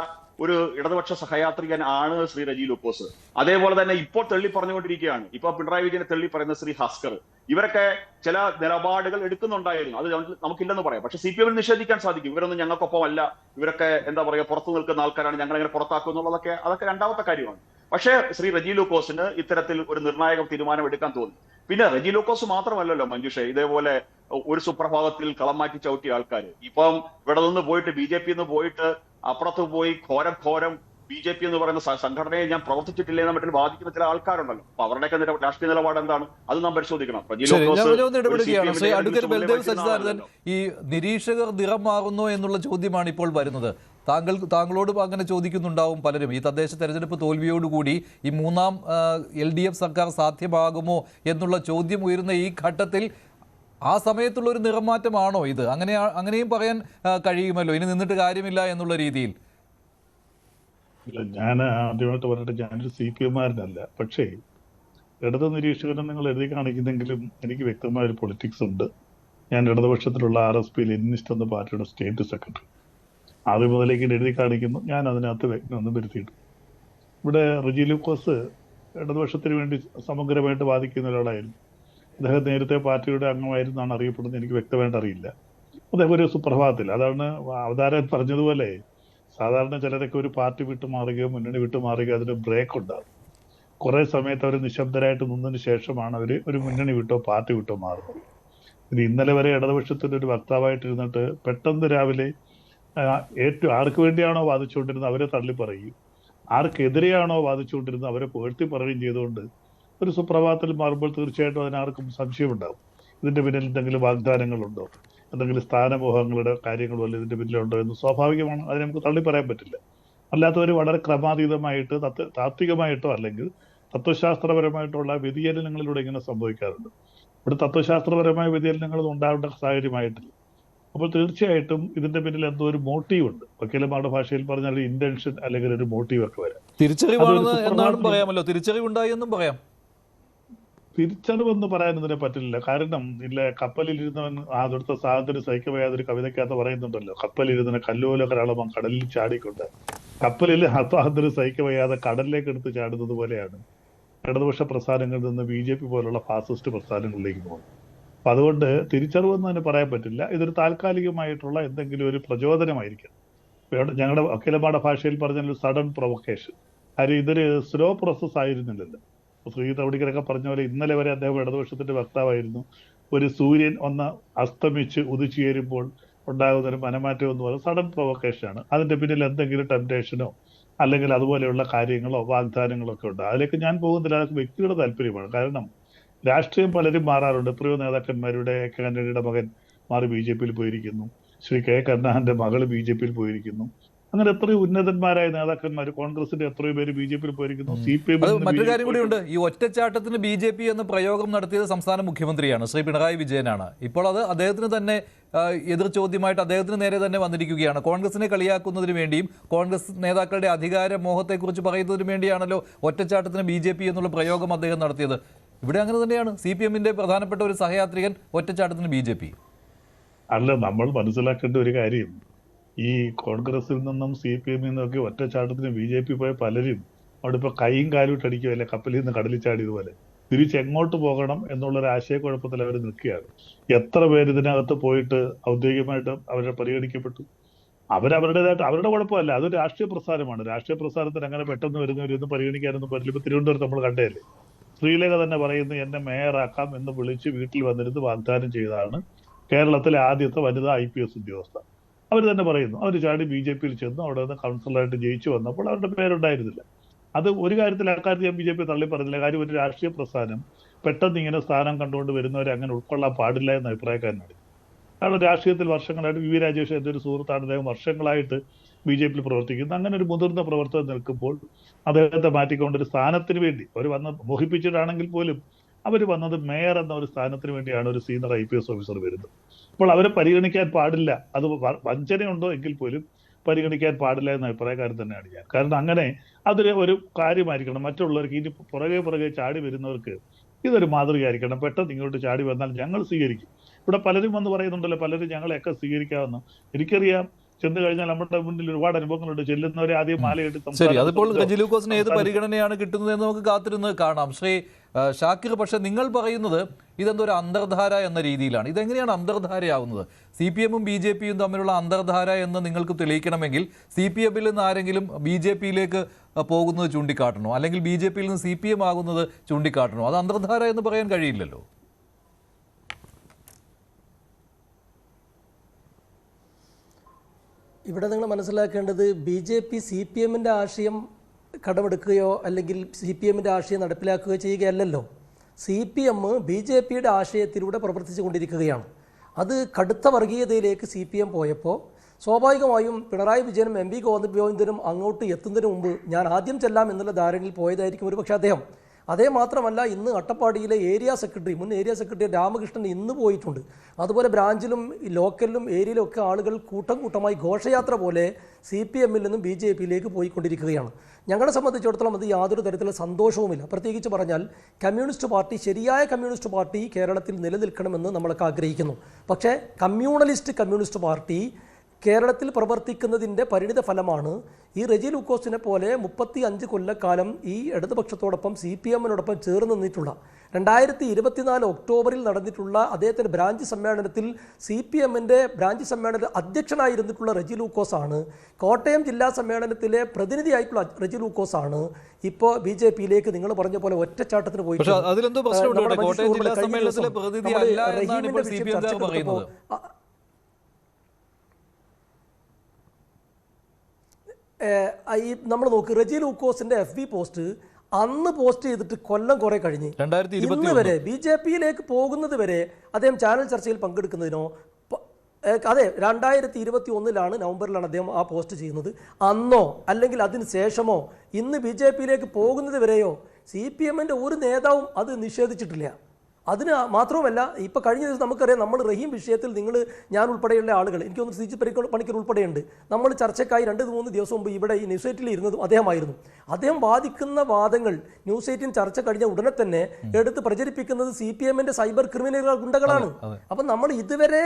ഒരു ഇടതുപക്ഷ സഹയാത്രികൻ ആണ് ശ്രീ റജി ലൂക്കോസ്. അതേപോലെ തന്നെ ഇപ്പോൾ തള്ളി പറഞ്ഞുകൊണ്ടിരിക്കുകയാണ്. ഇപ്പൊ പിണറായി വിജയനെ തള്ളി പറയുന്ന ശ്രീ ഹസ്കർ. ഇവരൊക്കെ ചില നിലപാടുകൾ എടുക്കുന്നുണ്ടായിരുന്നു, അത് നമുക്കില്ലെന്ന് പറയാം. പക്ഷെ CPM-ൽ നിഷേധിക്കാൻ സാധിക്കും. ഇവരൊന്നും ഞങ്ങൾക്കൊപ്പം അല്ല, ഇവരൊക്കെ പുറത്തു നിൽക്കുന്ന ആൾക്കാരാണ്, ഞങ്ങൾ എങ്ങനെ പുറത്താക്കും എന്നുള്ളതൊക്കെ അതൊക്കെ രണ്ടാമത്തെ കാര്യമാണ്. പക്ഷേ ശ്രീ റജി ലൂക്കോസിന് ഇത്തരത്തിൽ ഒരു നിർണായക തീരുമാനം എടുക്കാൻ തോന്നി. പിന്നെ റജി ലൂക്കോസ് മാത്രമല്ലല്ലോ മഞ്ജുഷ, ഇതേപോലെ ഒരു സുപ്രഭാതത്തിൽ കളം മാറ്റി ചവിട്ടിയ ആൾക്കാർ ഇപ്പം ഇവിടെ നിന്ന് പോയിട്ട് BJP-യിൽ നിന്ന് പോയിട്ട് അപ്പുറത്ത് പോയി ഘോരം BJP എന്ന് പറയുന്ന സംഘടനയെ ഞാൻ പ്രവർത്തിച്ചിട്ടില്ല എന്ന മട്ടിൽ വാദിക്കുന്ന ചില ആൾക്കാരുണ്ടല്ലോ. അപ്പൊ അവരുടെയൊക്കെ രാഷ്ട്രീയ നിലപാട് എന്താണ് അത് നാം പരിശോധിക്കണം. ഈ നിരീക്ഷകർ നിറം മാറുന്നു എന്നുള്ള ചോദ്യമാണ് ഇപ്പോൾ വരുന്നത്. താങ്കളോടും അങ്ങനെ ചോദിക്കുന്നുണ്ടാവും പലരും. ഈ തദ്ദേശ തെരഞ്ഞെടുപ്പ് തോൽവിയോടുകൂടി ഈ മൂന്നാം LDF സർക്കാർ സാധ്യമാകുമോ എന്നുള്ള ചോദ്യം ഉയരുന്ന ഈ ഘട്ടത്തിൽ ആ സമയത്തുള്ള ഒരു നിറമാറ്റമാണോ ഇത്? അങ്ങനെയും പറയാൻ കഴിയുമല്ലോ, ഇനി നിന്നിട്ട് കാര്യമില്ല എന്നുള്ള രീതിയിൽ. ഞാൻ ആദ്യമായിട്ട് പറഞ്ഞിട്ട് ഞാനൊരു CPM-കാരനല്ല. പക്ഷേ ഇടത് നിരീക്ഷകനെ നിങ്ങൾ എഴുതി കാണിക്കുന്നെങ്കിലും എനിക്ക് വ്യക്തമായ ഒരു പൊളിറ്റിക്സ് ഉണ്ട്. ഞാൻ ഇടതുപക്ഷത്തിലുള്ള RSP ലെനിനിസ്റ്റ് എന്ന പാർട്ടിയുടെ സ്റ്റേറ്റ് സെക്രട്ടറി. ആദ്യം മുതലേക്ക് എഴുതി കാണിക്കുന്നു, ഞാൻ അതിനകത്ത് വ്യക്തമൊന്നും വരുത്തിയിട്ടു. ഇവിടെ റജി ലൂക്കോസ് ഇടതുപക്ഷത്തിന് വേണ്ടി സമഗ്രമായിട്ട് വാദിക്കുന്ന ഒരാളായിരുന്നു. അദ്ദേഹം നേരത്തെ പാർട്ടിയുടെ അംഗമായിരുന്നാണ് അറിയപ്പെടുന്നത്. എനിക്ക് വ്യക്തമായിട്ട് അറിയില്ല. അദ്ദേഹം ഒരു സുപ്രഭാതത്തിൽ, അതാണ് അവതാരകൻ പറഞ്ഞതുപോലെ, സാധാരണ ചിലരൊക്കെ ഒരു പാർട്ടി വിട്ടു മാറുകയോ മുന്നണി വിട്ടു മാറുകയോ അതിന് ബ്രേക്ക് ഉണ്ടാകും. കുറേ സമയത്ത് അവർ നിശബ്ദരായിട്ട് നിന്നതിന് ശേഷമാണ് അവർ ഒരു മുന്നണി വിട്ടോ പാർട്ടി വിട്ടോ മാറുന്നത്. ഇത് ഇന്നലെ വരെ ഇടതുപക്ഷത്തിൻ്റെ ഒരു വക്താവായിട്ടിരുന്നിട്ട് പെട്ടെന്ന് രാവിലെ ഏറ്റവും ആർക്ക് വേണ്ടിയാണോ വാദിച്ചുകൊണ്ടിരുന്നത് അവരെ തള്ളി പറയുകയും ആർക്കെതിരെയാണോ വാദിച്ചുകൊണ്ടിരുന്നത് അവരെ പുകഴ്ത്തി പറയുകയും ചെയ്തുകൊണ്ട് ഒരു സുപ്രഭാതത്തിൽ മാറുമ്പോൾ തീർച്ചയായിട്ടും അതിനാർക്കും സംശയമുണ്ടാകും. ഇതിൻ്റെ പിന്നിൽ എന്തെങ്കിലും വാഗ്ദാനങ്ങളുണ്ടോ, എന്തെങ്കിലും സ്ഥാനമോഹങ്ങളുടെ കാര്യങ്ങളോ അല്ലെങ്കിൽ ഇതിൻ്റെ പിന്നിലുണ്ടോ എന്ന് സ്വാഭാവികമാണ്. അതിനെ നമുക്ക് തള്ളി പറയാൻ പറ്റില്ല. അല്ലാത്തവർ വളരെ ക്രമാതീതമായിട്ട് താത്വികമായിട്ടോ അല്ലെങ്കിൽ തത്വശാസ്ത്രപരമായിട്ടുള്ള വ്യതിചലനങ്ങളിലൂടെ ഇങ്ങനെ സംഭവിക്കാറുണ്ട്. ഇവിടെ തത്വശാസ്ത്രപരമായ വ്യതിചലനങ്ങളൊന്നും ഉണ്ടാവേണ്ട സാഹചര്യമായിട്ടില്ല. അപ്പോൾ തീർച്ചയായിട്ടും ഇതിന്റെ പിന്നിൽ എന്തോ ഒരു മോട്ടീവ് ഉണ്ട്. വക്കീലന്മാരുടെ ഭാഷയിൽ പറഞ്ഞാൽ ഒരു ഇന്റൻഷൻ അല്ലെങ്കിൽ ഒരു മോട്ടീവ് ഒക്കെ വരാം. തിരിച്ചറിവാണെന്ന് എന്നാലും പറയാമല്ലോ, തിരിച്ചറിവുണ്ടായി എന്നും പറയാം. തിരിച്ചറിവെന്ന് പറയാനതിനെ പറ്റില്ല. കാരണം കപ്പലിലിരുന്നവൻ അതെടുത്ത സാധനത്തിന് സഹിക്കവയാതൊരു കവിതയ്ക്കകത്ത് പറയുന്നുണ്ടല്ലോ, കപ്പലിരുന്ന കല്ലോല കരാളമം കടലിൽ ചാടിക്കൊണ്ട്. കപ്പലിൽ സ്വാതന്ത്ര്യം സഹിക്കവയ്യാതെ കടലിലേക്ക് എടുത്ത് ചാടുന്നത് പോലെയാണ് ഇടതുപക്ഷ പ്രസ്ഥാനങ്ങളിൽ നിന്ന് BJP പോലുള്ള ഫാസിസ്റ്റ് പ്രസ്ഥാനങ്ങളിലേക്ക് പോകുന്നത്. അപ്പൊ അതുകൊണ്ട് തിരിച്ചറിവെന്ന് തന്നെ പറയാൻ പറ്റില്ല. ഇതൊരു താൽക്കാലികമായിട്ടുള്ള എന്തെങ്കിലും ഒരു പ്രചോദനമായിരിക്കും. ഞങ്ങളുടെ വക്കീലന്മാരുടെ ഭാഷയിൽ പറഞ്ഞാൽ ഒരു സഡൻ പ്രൊവക്കേഷൻ. കാര്യം ഇതൊരു സ്ലോ പ്രോസസ് ആയിരുന്നില്ലല്ലോ. ശ്രീ തവടിക്കരൊക്കെ പറഞ്ഞ പോലെ ഇന്നലെ വരെ അദ്ദേഹം ഇടതുപക്ഷത്തിന്റെ വക്താവായിരുന്നു. ഒരു സൂര്യൻ ഒന്ന് അസ്തമിച്ച് ഉദിച്ചു ചേരുമ്പോൾ ഉണ്ടാകുന്ന ഒരു മനമാറ്റം എന്ന് പറയുന്നത് സഡൻ പ്രൊവക്കേഷനാണ്. അതിന്റെ പിന്നിൽ എന്തെങ്കിലും ടെംപ്ടേഷനോ അല്ലെങ്കിൽ അതുപോലെയുള്ള കാര്യങ്ങളോ വാഗ്ദാനങ്ങളോ ഒക്കെ ഉണ്ട്. അതിലേക്ക് ഞാൻ പോകുന്നില്ല. അതൊക്കെ വ്യക്തിയുടെ താല്പര്യമാണ്. കാരണം രാഷ്ട്രീയം പലരും മാറാറുണ്ട്. എത്രയോ നേതാക്കന്മാരുടെ കരുണാനിധിയുടെ മകൻ മാറി BJP പോയിരിക്കുന്നു. ശ്രീ K കരുണാകരന്റെ മകള് BJP പോയിരിക്കുന്നു. അങ്ങനെ എത്രയോ ഉന്നതന്മാരായ നേതാക്കന്മാർ കോൺഗ്രസിന്റെ എത്രയോ പേര് BJP പോയിരിക്കുന്നു. CPM മറ്റൊരു കാര്യം കൂടിയുണ്ട്. ഈ ഒറ്റച്ചാട്ടത്തിന് BJP എന്ന പ്രയോഗം നടത്തിയത് സംസ്ഥാന മുഖ്യമന്ത്രിയാണ്, ശ്രീ പിണറായി വിജയനാണ്. ഇപ്പോൾ അത് അദ്ദേഹത്തിന് തന്നെ എതിർ ചോദ്യമായിട്ട് അദ്ദേഹത്തിന് നേരെ തന്നെ വന്നിരിക്കുകയാണ്. കോൺഗ്രസിനെ കളിയാക്കുന്നതിന് വേണ്ടിയും കോൺഗ്രസ് നേതാക്കളുടെ അധികാര മോഹത്തെക്കുറിച്ച് പറയുന്നതിന് വേണ്ടിയാണല്ലോ ഒറ്റച്ചാട്ടത്തിന് BJP എന്നുള്ള പ്രയോഗം അദ്ദേഹം നടത്തിയത്. ഇവിടെ അങ്ങനെ തന്നെയാണ്. CPM-ന്റെ പ്രധാനപ്പെട്ട ഒരു സഹയാത്രികൻ ഒറ്റച്ചാട്ടത്തിന് BJP. അല്ല, നമ്മൾ മനസ്സിലാക്കേണ്ട ഒരു കാര്യം, ഈ കോൺഗ്രസിൽ നിന്നും CPM-ൽ നിന്നൊക്കെ ഒറ്റച്ചാട്ടത്തിന് BJP പോയ പലരും അവിടെ ഇപ്പൊ കൈയും കാലും ഇട്ടടിക്കുകയല്ലേ, കപ്പലിൽ നിന്ന് കടലിൽ ചാടിയതുപോലെ. തിരിച്ചെങ്ങോട്ട് പോകണം എന്നുള്ളൊരു ആശയക്കുഴപ്പത്തിൽ അവർ നിൽക്കുകയാണ്. എത്ര പേര് ഇതിനകത്ത് പോയിട്ട് ഔദ്യോഗികമായിട്ട് അവരെ പരിഗണിക്കപ്പെട്ടു. അവരവരുടേതായിട്ട് അവരുടെ കുഴപ്പമല്ല, അതൊരു രാഷ്ട്രീയ പ്രസ്ഥാനമാണ്. രാഷ്ട്രീയ പ്രസ്ഥാനത്തിന് അങ്ങനെ പെട്ടെന്ന് വരുന്നവരൊന്നും പരിഗണിക്കാനൊന്നും പറ്റില്ല. ഇപ്പൊ തിരുവനന്തപുരത്ത് നമ്മൾ കണ്ടതല്ലേ, ശ്രീലേഖ തന്നെ പറയുന്നു എന്നെ മേയറാക്കാം എന്ന് വിളിച്ച് വീട്ടിൽ വന്നിരുന്ന് വാഗ്ദാനം ചെയ്തതാണ് കേരളത്തിലെ ആദ്യത്തെ വനിതാ IPS ഉദ്യോഗസ്ഥ. അവർ തന്നെ പറയുന്നു അവർ ചാടി BJP-യിൽ ചെന്നു അവിടെ നിന്ന് കൗൺസിലറായിട്ട് ജയിച്ചു വന്നപ്പോൾ അവരുടെ പേരുണ്ടായിരുന്നില്ല. അത് ഒരു കാര്യത്തിൽ അക്കാര്യത്തിൽ ഞാൻ BJP തള്ളി പറഞ്ഞില്ല. കാര്യം ഒരു രാഷ്ട്രീയ പ്രസ്ഥാനം പെട്ടെന്ന് ഇങ്ങനെ സ്ഥാനം കണ്ടുകൊണ്ട് വരുന്നവരെ അങ്ങനെ ഉൾക്കൊള്ളാൻ പാടില്ല എന്ന അഭിപ്രായക്കാരനാണ്. കാരണം രാഷ്ട്രീയത്തിൽ വർഷങ്ങളായിട്ട് V. രാജേഷ് എൻ്റെ ഒരു സുഹൃത്താണ്, അദ്ദേഹം വർഷങ്ങളായിട്ട് BJP-യിൽ പ്രവർത്തിക്കുന്നു. അങ്ങനെ ഒരു മുതിർന്ന പ്രവർത്തകർ നിൽക്കുമ്പോൾ അദ്ദേഹത്തെ മാറ്റിക്കൊണ്ട് ഒരു സ്ഥാനത്തിന് വേണ്ടി അവർ വന്ന് മോഹിപ്പിച്ചിട്ടാണെങ്കിൽ പോലും അവർ വന്നത് മേയർ എന്ന ഒരു സ്ഥാനത്തിന് വേണ്ടിയാണ് ഒരു സീനിയർ IPS ഓഫീസർ വരുന്നത്. അപ്പോൾ അവരെ പരിഗണിക്കാൻ പാടില്ല. അത് വഞ്ചനയുണ്ടോ എങ്കിൽ പോലും പരിഗണിക്കാൻ പാടില്ല എന്ന അഭിപ്രായക്കാരൻ തന്നെയാണ് ഞാൻ. കാരണം അങ്ങനെ അതൊരു ഒരു കാര്യമായിരിക്കണം. മറ്റുള്ളവർക്ക് ഇനി പുറകെ ചാടി വരുന്നവർക്ക് ഇതൊരു മാതൃകയായിരിക്കണം. പെട്ടെന്ന് ഇങ്ങോട്ട് ചാടി വന്നാൽ ഞങ്ങൾ സ്വീകരിക്കും. ഇവിടെ പലരും വന്ന് പറയുന്നുണ്ടല്ലോ, പലരും ഞങ്ങളെയൊക്കെ സ്വീകരിക്കാമെന്ന്. എനിക്കറിയാം, ചെന്ന് കഴിഞ്ഞാൽ നമ്മുടെ മുന്നിൽ ഒരുപാട് അനുഭവങ്ങളുണ്ട്. ചെല്ലുന്നവരെ ആദ്യം മാലയിട്ട് ശരി, അതിപ്പോൾ റെജി ലൂക്കോസിന് ഏത് പരിഗണനയാണ് കിട്ടുന്നതെന്ന് നമുക്ക് കാത്തിരുന്ന് കാണാം. ശ്രീ ഷാക്കിർ, പക്ഷെ നിങ്ങൾ പറയുന്നത് ഇതെന്തൊരു അന്തർധാര എന്ന രീതിയിലാണ്. ഇതെങ്ങനെയാണ് അന്തർധാരയാവുന്നത്? CPM-ഉം BJP-യും തമ്മിലുള്ള അന്തർധാര എന്ന് നിങ്ങൾക്ക് തെളിയിക്കണമെങ്കിൽ CPM-ൽ നിന്ന് ആരെങ്കിലും BJP-യിലേക്ക് പോകുന്നത് ചൂണ്ടിക്കാട്ടണോ, അല്ലെങ്കിൽ BJP-യിൽ നിന്ന് CPM ആകുന്നത് ചൂണ്ടിക്കാട്ടണോ? അത് അന്തർധാര എന്ന് പറയാൻ കഴിയില്ലല്ലോ. ഇവിടെ നിങ്ങൾ മനസ്സിലാക്കേണ്ടത് BJP CPM-ൻ്റെ ആശയം കടമെടുക്കുകയോ അല്ലെങ്കിൽ CPM-ൻ്റെ ആശയം നടപ്പിലാക്കുകയോ ചെയ്യുകയല്ലല്ലോ. CPM BJP-യുടെ ആശയത്തിലൂടെ പ്രവർത്തിച്ചു കൊണ്ടിരിക്കുകയാണ്. അത് കടുത്ത വർഗീയതയിലേക്ക് CPM പോയപ്പോൾ സ്വാഭാവികമായും പിണറായി വിജയനും MP ഗോവിന്ദനും അങ്ങോട്ട് എത്തുന്നതിന് മുമ്പ് ഞാൻ ആദ്യം ചെല്ലാം എന്നുള്ള ധാരണയിൽ പോയതായിരിക്കും ഒരുപക്ഷെ അദ്ദേഹം. അതേ മാത്രമല്ല, ഇന്ന് അട്ടപ്പാടിയിലെ മുൻ ഏരിയ സെക്രട്ടറി രാമകൃഷ്ണൻ ഇന്ന് പോയിട്ടുണ്ട്. അതുപോലെ ബ്രാഞ്ചിലും ലോക്കലിലും ഏരിയയിലും ഒക്കെ ആളുകൾ കൂട്ടമായി ഘോഷയാത്ര പോലെ CPM-ൽ നിന്നും BJP-യിലേക്ക് പോയിക്കൊണ്ടിരിക്കുകയാണ്. ഞങ്ങളെ സംബന്ധിച്ചിടത്തോളം അത് യാതൊരു തരത്തിലുള്ള സന്തോഷവുമില്ല. പ്രത്യേകിച്ച് പറഞ്ഞാൽ കമ്മ്യൂണിസ്റ്റ് പാർട്ടി, ശരിയായ കമ്മ്യൂണിസ്റ്റ് പാർട്ടി കേരളത്തിൽ നിലനിൽക്കണമെന്ന് നമ്മളൊക്കെ ആഗ്രഹിക്കുന്നു. പക്ഷേ കമ്മ്യൂണിസ്റ്റ് പാർട്ടി കേരളത്തിൽ പ്രവർത്തിക്കുന്നതിൻ്റെ പരിണിത ഫലമാണ് ഈ റെജി ലൂക്കോസിനെ പോലെ 35 കൊല്ലക്കാലം ഈ ഇടതുപക്ഷത്തോടൊപ്പം CPM-നോടൊപ്പം ചേർന്ന് നിന്നിട്ടുള്ള 2024 ഒക്ടോബറിൽ നടന്നിട്ടുള്ള അദ്ദേഹത്തിൻ്റെ ബ്രാഞ്ച് സമ്മേളനത്തിൽ CPM-ന്റെ ബ്രാഞ്ച് സമ്മേളനത്തിൽ അധ്യക്ഷനായിരുന്നിട്ടുള്ള റെജി ലൂക്കോസാണ്, കോട്ടയം ജില്ലാ സമ്മേളനത്തിലെ പ്രതിനിധിയായിട്ടുള്ള റെജി ലൂക്കോസാണ് ഇപ്പോൾ BJP-യിലേക്ക് നിങ്ങൾ പറഞ്ഞ പോലെ ഒറ്റച്ചാട്ടത്തിന് പോയിട്ട് അതിലെന്തോ പ്രശ്നമുണ്ട്. കോട്ടയം ജില്ലാ സമ്മേളനത്തിലെ പ്രതിനിധി അല്ല എന്നാണ് ഇപ്പോൾ CPM പറയുന്നത്. ഈ നമ്മൾ നോക്ക്, റെജി ലൂക്കോസിന്റെ FB പോസ്റ്റ് അന്ന് പോസ്റ്റ് ചെയ്തിട്ട് കൊല്ലം കുറെ കഴിഞ്ഞ് ഇന്ന് വരെ BJP-യിലേക്ക് പോകുന്നത് വരെ അദ്ദേഹം ചാനൽ ചർച്ചയിൽ പങ്കെടുക്കുന്നതിനോ അതെ 2021 നവംബറിലാണ് അദ്ദേഹം ആ പോസ്റ്റ് ചെയ്യുന്നത്. അന്നോ അല്ലെങ്കിൽ അതിന് ശേഷമോ ഇന്ന് BJP-യിലേക്ക് പോകുന്നത് വരെയോ CPM-ന്റെ ഒരു നേതാവും അത് നിഷേധിച്ചിട്ടില്ല. അതിന് മാത്രവുമല്ല, ഇപ്പോൾ കഴിഞ്ഞ ദിവസം നമുക്കറിയാം, നമ്മൾ റഹീം വിഷയത്തിൽ ഞാൻ ഉൾപ്പെടെയുള്ള ആളുകൾ, എനിക്കൊന്ന് CG പണിക്കർ ഉൾപ്പെടെയുണ്ട്, നമ്മൾ ചർച്ചയ്ക്കായി 2-3 ദിവസം മുമ്പ് ഇവിടെ ഈ ന്യൂസ് 8-ൽ ഇരുന്നതും അദ്ദേഹമായിരുന്നു. അദ്ദേഹം വാദിക്കുന്ന വാദങ്ങൾ ന്യൂസ് 8 ചർച്ച കഴിഞ്ഞ ഉടനെ തന്നെ എടുത്ത് പ്രചരിപ്പിക്കുന്നത് CPM-ന്റെ സൈബർ ക്രിമിനലുകൾ ഗുണ്ടകളാണ്. അപ്പം നമ്മൾ ഇതുവരെ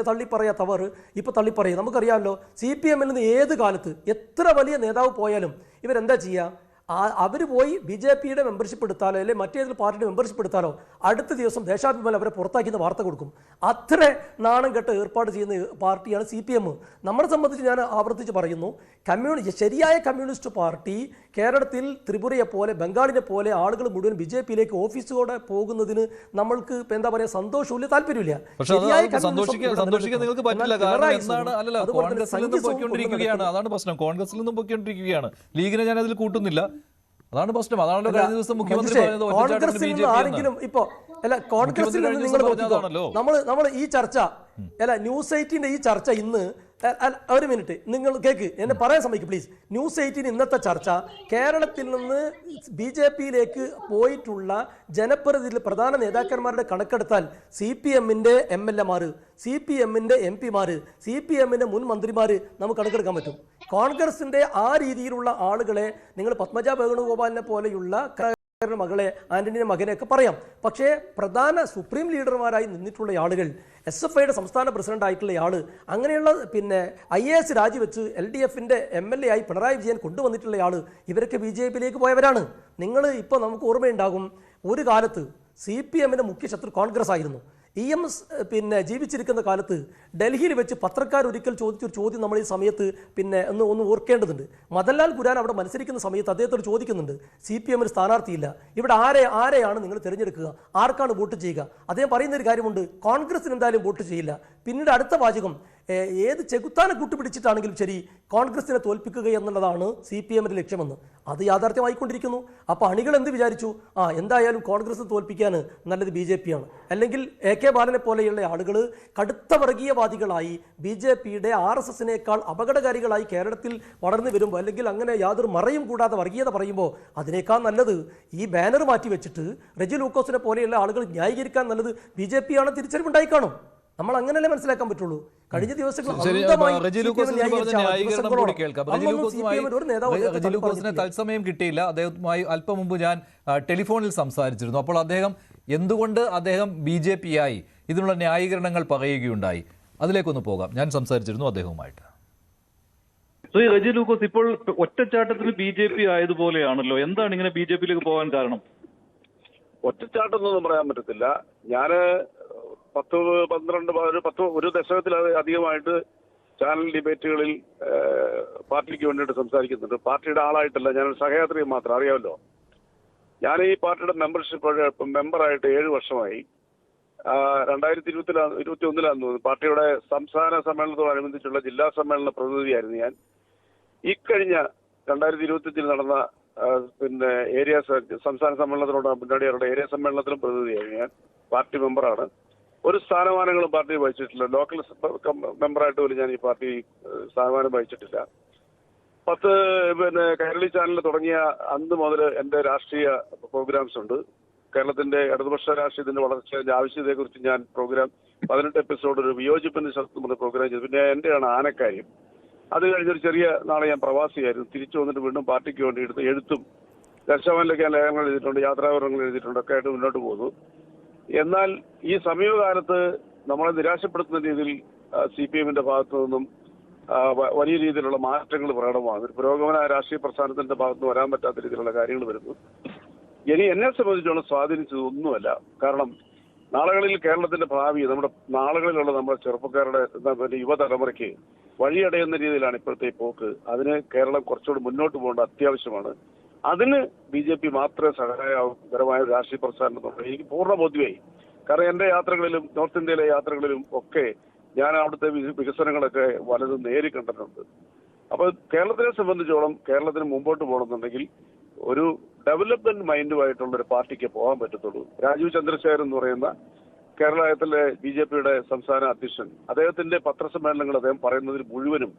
തള്ളിപ്പറയാത്തവർ ഇപ്പോൾ തള്ളിപ്പറയും. നമുക്കറിയാമല്ലോ, CPM-ൽ നിന്ന് ഏത് കാലത്ത് എത്ര വലിയ നേതാവ് പോയാലും ഇവരെന്താ ചെയ്യുക? അവർ പോയി BJP-യുടെ മെമ്പർഷിപ്പ് എടുത്താലോ അല്ലെങ്കിൽ മറ്റേതൊരു പാർട്ടിയുടെ മെമ്പർഷിപ്പ് എടുത്താലോ അടുത്ത ദിവസം ദേശാഭിമാനം അവരെ പുറത്താക്കിയെന്ന് വാർത്ത കൊടുക്കും. അത്ര നാണം കെട്ട് ഏർപ്പാട് ചെയ്യുന്ന പാർട്ടിയാണ് CPM. നമ്മളെ സംബന്ധിച്ച് ഞാൻ ആവർത്തിച്ച് പറയുന്നു, ശരിയായ കമ്മ്യൂണിസ്റ്റ് പാർട്ടി കേരളത്തിൽ ത്രിപുരയെ പോലെ ബംഗാളിനെ പോലെ ആളുകൾ മുഴുവൻ BJP-യിലേക്ക് ഓഫീസോടെ പോകുന്നതിന് നമ്മൾക്ക് എന്താ പറയുക, സന്തോഷമില്ല, താല്പര്യമില്ല. അതാണ് പ്രശ്നം. കോൺഗ്രസിൽ നിന്നും പൊയ്ക്കൊണ്ടിരിക്കുകയാണ്, ലീഗിനെ ഞാൻ അതിൽ കൂട്ടുന്നില്ല. അതാണ് പ്രശ്നം. അതാണല്ലോ കഴിഞ്ഞ ദിവസം മുഖ്യമന്ത്രി ആരെങ്കിലും ഇപ്പോ അല്ല കോൺഗ്രസിൽ നിന്ന് നിങ്ങൾ നമ്മൾ ഈ ചർച്ച അല്ല ന്യൂസ് 8-ന്റെ ഈ ചർച്ച ഇന്ന് ഒരു മിനിറ്റ് നിങ്ങൾ കേക്ക്, എന്നെ പറയാൻ സമ്മതിക്കും പ്ലീസ്. ന്യൂസ് 8-ന് ഇന്നത്തെ ചർച്ച കേരളത്തിൽ നിന്ന് BJP-യിലേക്ക് പോയിട്ടുള്ള ജനപ്രതിനിധി പ്രധാന നേതാക്കന്മാരുടെ കണക്കെടുത്താൽ CPM-ന്റെ MLA-മാർ, CPM-ന്റെ MP-മാർ, CPM-ന്റെ മുൻ മന്ത്രിമാർ നമുക്ക് കണക്കെടുക്കാൻ പറ്റും. കോൺഗ്രസിന്റെ ആ രീതിയിലുള്ള ആളുകളെ നിങ്ങൾ പത്മജ വേണുഗോപാലിനെ പോലെയുള്ള മകളെ, ആന്റണിയുടെ മകനെയൊക്കെ പറയാം. പക്ഷേ പ്രധാന സുപ്രീം ലീഡർമാരായി നിന്നിട്ടുള്ള ആളുകൾ, SFIയുടെ സംസ്ഥാന പ്രസിഡന്റ് ആയിട്ടുള്ള ആള്, അങ്ങനെയുള്ള IAS രാജിവെച്ച് LDF-ന്റെ MLA ആയി പിണറായി വിജയൻ കൊണ്ടുവന്നിട്ടുള്ള ആള്, ഇവരൊക്കെ BJP-യിലേക്ക് പോയവരാണ്. നിങ്ങൾ ഇപ്പോൾ നമുക്ക് ഓർമ്മയുണ്ടാകും, ഒരു കാലത്ത് CPM-ന്റെ മുഖ്യ ശത്രു കോൺഗ്രസ് ആയിരുന്നു. EMS ജീവിച്ചിരിക്കുന്ന കാലത്ത് ഡൽഹിയിൽ വെച്ച് പത്രക്കാർ ഒരിക്കൽ ചോദിച്ചൊരു ചോദ്യം നമ്മൾ ഈ സമയത്ത് ഒന്ന് ഓർക്കേണ്ടതുണ്ട്. മദൻലാൽ ഖുരാൻ അവിടെ മത്സരിക്കുന്ന സമയത്ത് അദ്ദേഹത്തോട് ചോദിക്കുന്നുണ്ട്, CPM-ന് സ്ഥാനാർത്ഥിയില്ല, ഇവിടെ ആരെയാണ് നിങ്ങൾ തിരഞ്ഞെടുക്കുക, ആർക്കാണ് വോട്ട് ചെയ്യുക? അദ്ദേഹം പറയുന്നൊരു കാര്യമുണ്ട്, കോൺഗ്രസിന് എന്തായാലും വോട്ട് ചെയ്യില്ല. പിന്നീട് അടുത്ത വാചകം, ഏത് ചെകുത്താനെ കൂട്ടുപിടിച്ചിട്ടാണെങ്കിലും ശരി കോൺഗ്രസിനെ തോൽപ്പിക്കുക എന്നുള്ളതാണ് CPM-ന്റെ ലക്ഷ്യമെന്ന്. അത് യാഥാർത്ഥ്യമായിക്കൊണ്ടിരിക്കുന്നു. അപ്പോൾ അണികൾ എന്ത് വിചാരിച്ചു? എന്തായാലും കോൺഗ്രസ് തോൽപ്പിക്കാൻ നല്ലത് BJP-ആണ്. അല്ലെങ്കിൽ AK ബാലനെ പോലെയുള്ള ആളുകൾ കടുത്ത വർഗീയവാദികളായി BJP-യുടെ RSS-നേക്കാൾ അപകടകാരികളായി കേരളത്തിൽ വളർന്നു വരുമ്പോൾ, അല്ലെങ്കിൽ അങ്ങനെ യാതൊരു മറയും കൂടാതെ വർഗീയത പറയുമ്പോൾ, അതിനേക്കാൾ നല്ലത് ഈ ബാനർ മാറ്റി വെച്ചിട്ട് റെജി ലൂക്കോസിനെ പോലെയുള്ള ആളുകൾ ന്യായീകരിക്കാൻ നല്ലത് BJP-ആണ് തിരിച്ചറിവുണ്ടായി കാണും. നമ്മൾ അങ്ങനെയല്ലേ മനസ്സിലാക്കാൻ പറ്റുള്ളൂ. കഴിഞ്ഞ ദിവസങ്ങളിൽ തത്സമയം കിട്ടിയില്ല. അദ്ദേഹവുമായി അല്പം മുമ്പ് ഞാൻ ടെലിഫോണിൽ സംസാരിച്ചിരുന്നു. അപ്പോൾ എന്തുകൊണ്ട് അദ്ദേഹം BJP-യായി ഇതിനുള്ള ന്യായീകരണങ്ങൾ പറയുകയുണ്ടായി. അതിലേക്കൊന്ന് പോകാം. ഞാൻ സംസാരിച്ചിരുന്നു അദ്ദേഹവുമായിട്ട്. ശ്രീ റെജി ലൂക്കോസ്, ഇപ്പോൾ ഒറ്റച്ചാട്ടത്തിൽ BJP ആയതുപോലെയാണല്ലോ, എന്താണ് ഇങ്ങനെ BJP-യിലേക്ക് പോകാൻ കാരണം? ഒറ്റച്ചാട്ടം പറയാൻ പറ്റത്തില്ല. ഞാന് 10 ദശകത്തിൽ അധികമായിട്ട് ചാനൽ ഡിബേറ്റുകളിൽ പാർട്ടിക്ക് വേണ്ടിയിട്ട് സംസാരിക്കുന്നുണ്ട്. പാർട്ടിയുടെ ആളായിട്ടല്ല, ഞാനൊരു സഹയാത്രികൻ മാത്രം, അറിയാമല്ലോ. ഞാൻ ഈ പാർട്ടിയുടെ മെമ്പറായിട്ട് 7 വർഷമായി. 2021 തോന്നുന്നു പാർട്ടിയുടെ സംസ്ഥാന സമ്മേളനത്തോടനുബന്ധിച്ചുള്ള ജില്ലാ സമ്മേളന പ്രതിനിധിയായിരുന്നു ഞാൻ. ഇക്കഴിഞ്ഞ 2025 നടന്ന ഏരിയ സംസ്ഥാന സമ്മേളനത്തിനോട് മുന്നോടിയായിട്ടുള്ള ഏരിയ സമ്മേളനത്തിലും പ്രതിനിധിയായിരുന്നു ഞാൻ. പാർട്ടി മെമ്പറാണ്. ഒരു സ്ഥാനമാനങ്ങളും പാർട്ടി വഹിച്ചിട്ടില്ല. ലോക്കൽ മെമ്പറായിട്ട് പോലും ഞാൻ ഈ പാർട്ടി സ്ഥാനമാനം വഹിച്ചിട്ടില്ല. കൈരളി ചാനൽ തുടങ്ങിയ അന്ന് മുതൽ എൻ്റെ രാഷ്ട്രീയ പ്രോഗ്രാംസ് ഉണ്ട്. കേരളത്തിന്റെ ഇടതുപക്ഷ രാഷ്ട്രീയത്തിന്റെ വളർച്ചയുടെ ആവശ്യകതയെക്കുറിച്ച് ഞാൻ 18 എപ്പിസോഡ് ഒരു വിയോജിപ്പിന് ശക്തമായ പ്രോഗ്രാം ചെയ്തു. പിന്നെ എന്റെയാണ് ആനക്കാര്യം. അത് കഴിഞ്ഞൊരു ചെറിയ നാളെ ഞാൻ പ്രവാസിയായിരുന്നു. തിരിച്ചു വന്നിട്ട് വീണ്ടും പാർട്ടിക്ക് വേണ്ടി എഴുത്തും ദർശാവനിലൊക്കെ ഞാൻ ലേഖനങ്ങൾ എഴുതിയിട്ടുണ്ട്, യാത്രാവിവരങ്ങൾ എഴുതിയിട്ടുണ്ട്, ഒക്കെ ആയിട്ട് മുന്നോട്ട് പോകുന്നു. എന്നാൽ ഈ സമീപകാലത്ത് നമ്മളെ നിരാശപ്പെടുത്തുന്ന രീതിയിൽ CPM-ന്റെ ഭാഗത്തു നിന്നും വലിയ രീതിയിലുള്ള മാറ്റങ്ങൾ പ്രകടമാകും. ഒരു പുരോഗമന രാഷ്ട്രീയ പ്രസ്ഥാനത്തിന്റെ ഭാഗത്ത് വരാൻ പറ്റാത്ത രീതിയിലുള്ള കാര്യങ്ങൾ വരുന്നു. ഇനി എന്നെ സംബന്ധിച്ചോളം സ്വാധീനിച്ചതൊന്നുമല്ല. കാരണം നാളുകളിൽ കേരളത്തിന്റെ ഭാവി, നാളുകളിലുള്ള നമ്മുടെ ചെറുപ്പക്കാരുടെ യുവതലമുറയ്ക്ക് വഴിയടയുന്ന രീതിയിലാണ് ഇപ്പോഴത്തെ പോക്ക്. അതിന് കേരളം കുറച്ചുകൂടി മുന്നോട്ട് പോകേണ്ട അത്യാവശ്യമാണ്. അതിന് BJP മാത്രമേ സഹായകരമായ രാഷ്ട്രീയ പ്രസ്ഥാനം എന്നുള്ളത് എനിക്ക് പൂർണ്ണ ബോധ്യമായി. കാരണം എന്റെ യാത്രകളിലും നോർത്ത് ഇന്ത്യയിലെ യാത്രകളിലും ഒക്കെ ഞാൻ അവിടുത്തെ വികസനങ്ങളൊക്കെ വലതും നേരി കണ്ടിട്ടുണ്ട്. അപ്പോൾ കേരളത്തിനെ സംബന്ധിച്ചോളം കേരളത്തിന് മുമ്പോട്ട് പോകണമെന്നുണ്ടെങ്കിൽ ഒരു ഡെവലപ്മെന്റ് മൈൻഡുമായിട്ടുള്ള ഒരു പാർട്ടിക്ക് പോകാൻ പറ്റത്തുള്ളൂ. രാജീവ് ചന്ദ്രശേഖരൻ എന്ന് പറയുന്ന കേരളത്തിലെ BJPയുടെ സംസ്ഥാന അധ്യക്ഷൻ, അദ്ദേഹത്തിന്റെ പത്രസമ്മേളനങ്ങൾ അദ്ദേഹം പറയുന്നതിൽ മുഴുവനും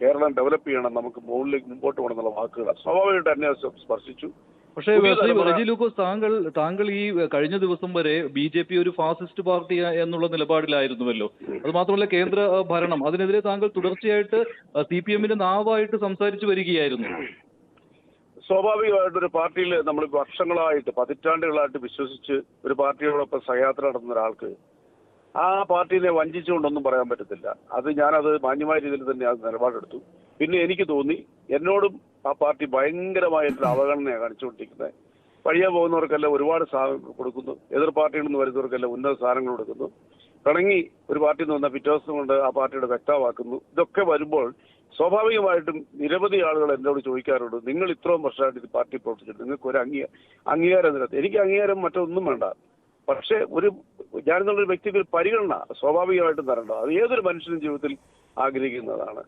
കേരളം ഡെവലപ്പ് ചെയ്യണം, നമുക്ക് മുമ്പോട്ട് പോകണം എന്നുള്ള വാക്കുകളാണ്. സ്വാഭാവികമായിട്ട് എന്നെ സ്പർശിച്ചു. പക്ഷേ റെജി ലൂക്കോസ്, താങ്കൾ ഈ കഴിഞ്ഞ ദിവസം വരെ BJP ഒരു ഫാസിസ്റ്റ് പാർട്ടി എന്നുള്ള നിലപാടിലായിരുന്നുവല്ലോ. അത് മാത്രമല്ല കേന്ദ്ര ഭരണം അതിനെതിരെ താങ്കൾ തുടർച്ചയായിട്ട് CPM-ന്റെ നാവായിട്ട് സംസാരിച്ചു വരികയായിരുന്നു. സ്വാഭാവികമായിട്ടൊരു പാർട്ടിയിൽ നമ്മൾ വർഷങ്ങളായിട്ട് പതിറ്റാണ്ടുകളായിട്ട് വിശ്വസിച്ച് ഒരു പാർട്ടിയോടൊപ്പം സഹയാത്ര നടത്തുന്ന ഒരാൾക്ക് ആ പാർട്ടിനെ വഞ്ചിച്ചുകൊണ്ടൊന്നും പറയാൻ പറ്റത്തില്ല. ഞാനത് മാന്യമായ രീതിയിൽ തന്നെ അത് നിലപാടെടുത്തു. പിന്നെ എനിക്ക് തോന്നി എന്നോടും ആ പാർട്ടി ഭയങ്കരമായിട്ടുള്ള അവഗണനയാണ് കാണിച്ചുകൊണ്ടിരിക്കുന്നത്. വഴിയാ പോകുന്നവർക്കെല്ലാം ഒരുപാട് സാധനങ്ങൾ കൊടുക്കുന്നു, എതിർ പാർട്ടിയിൽ നിന്ന് വരുന്നവർക്കെല്ലാം ഉന്നത സാധനങ്ങൾ കൊടുക്കുന്നു, പിണങ്ങി ഒരു പാർട്ടിയിൽ നിന്ന് വന്ന പിറ്റേ ദിവസം കൊണ്ട് ആ പാർട്ടിയുടെ വ്യക്തമാക്കുന്നു. ഇതൊക്കെ വരുമ്പോൾ സ്വാഭാവികമായിട്ടും നിരവധി ആളുകൾ എന്നോട് ചോദിക്കാറുണ്ട്, നിങ്ങൾ ഇത്രയും വർഷമായിട്ട് ഇത് പാർട്ടി പ്രവർത്തിച്ചിട്ട് നിങ്ങൾക്ക് ഒരു അംഗീകാരം ഇതിനകത്ത്. എനിക്ക് അംഗീകാരം മറ്റൊന്നും വേണ്ട. പക്ഷേ ഞാനെന്നുള്ളൊരു വ്യക്തിക്ക് പരിഗണന സ്വാഭാവികമായിട്ടും തരണ്ട. അത് ഏതൊരു മനുഷ്യനും ജീവിതത്തിൽ ആഗ്രഹിക്കുന്നതാണ്.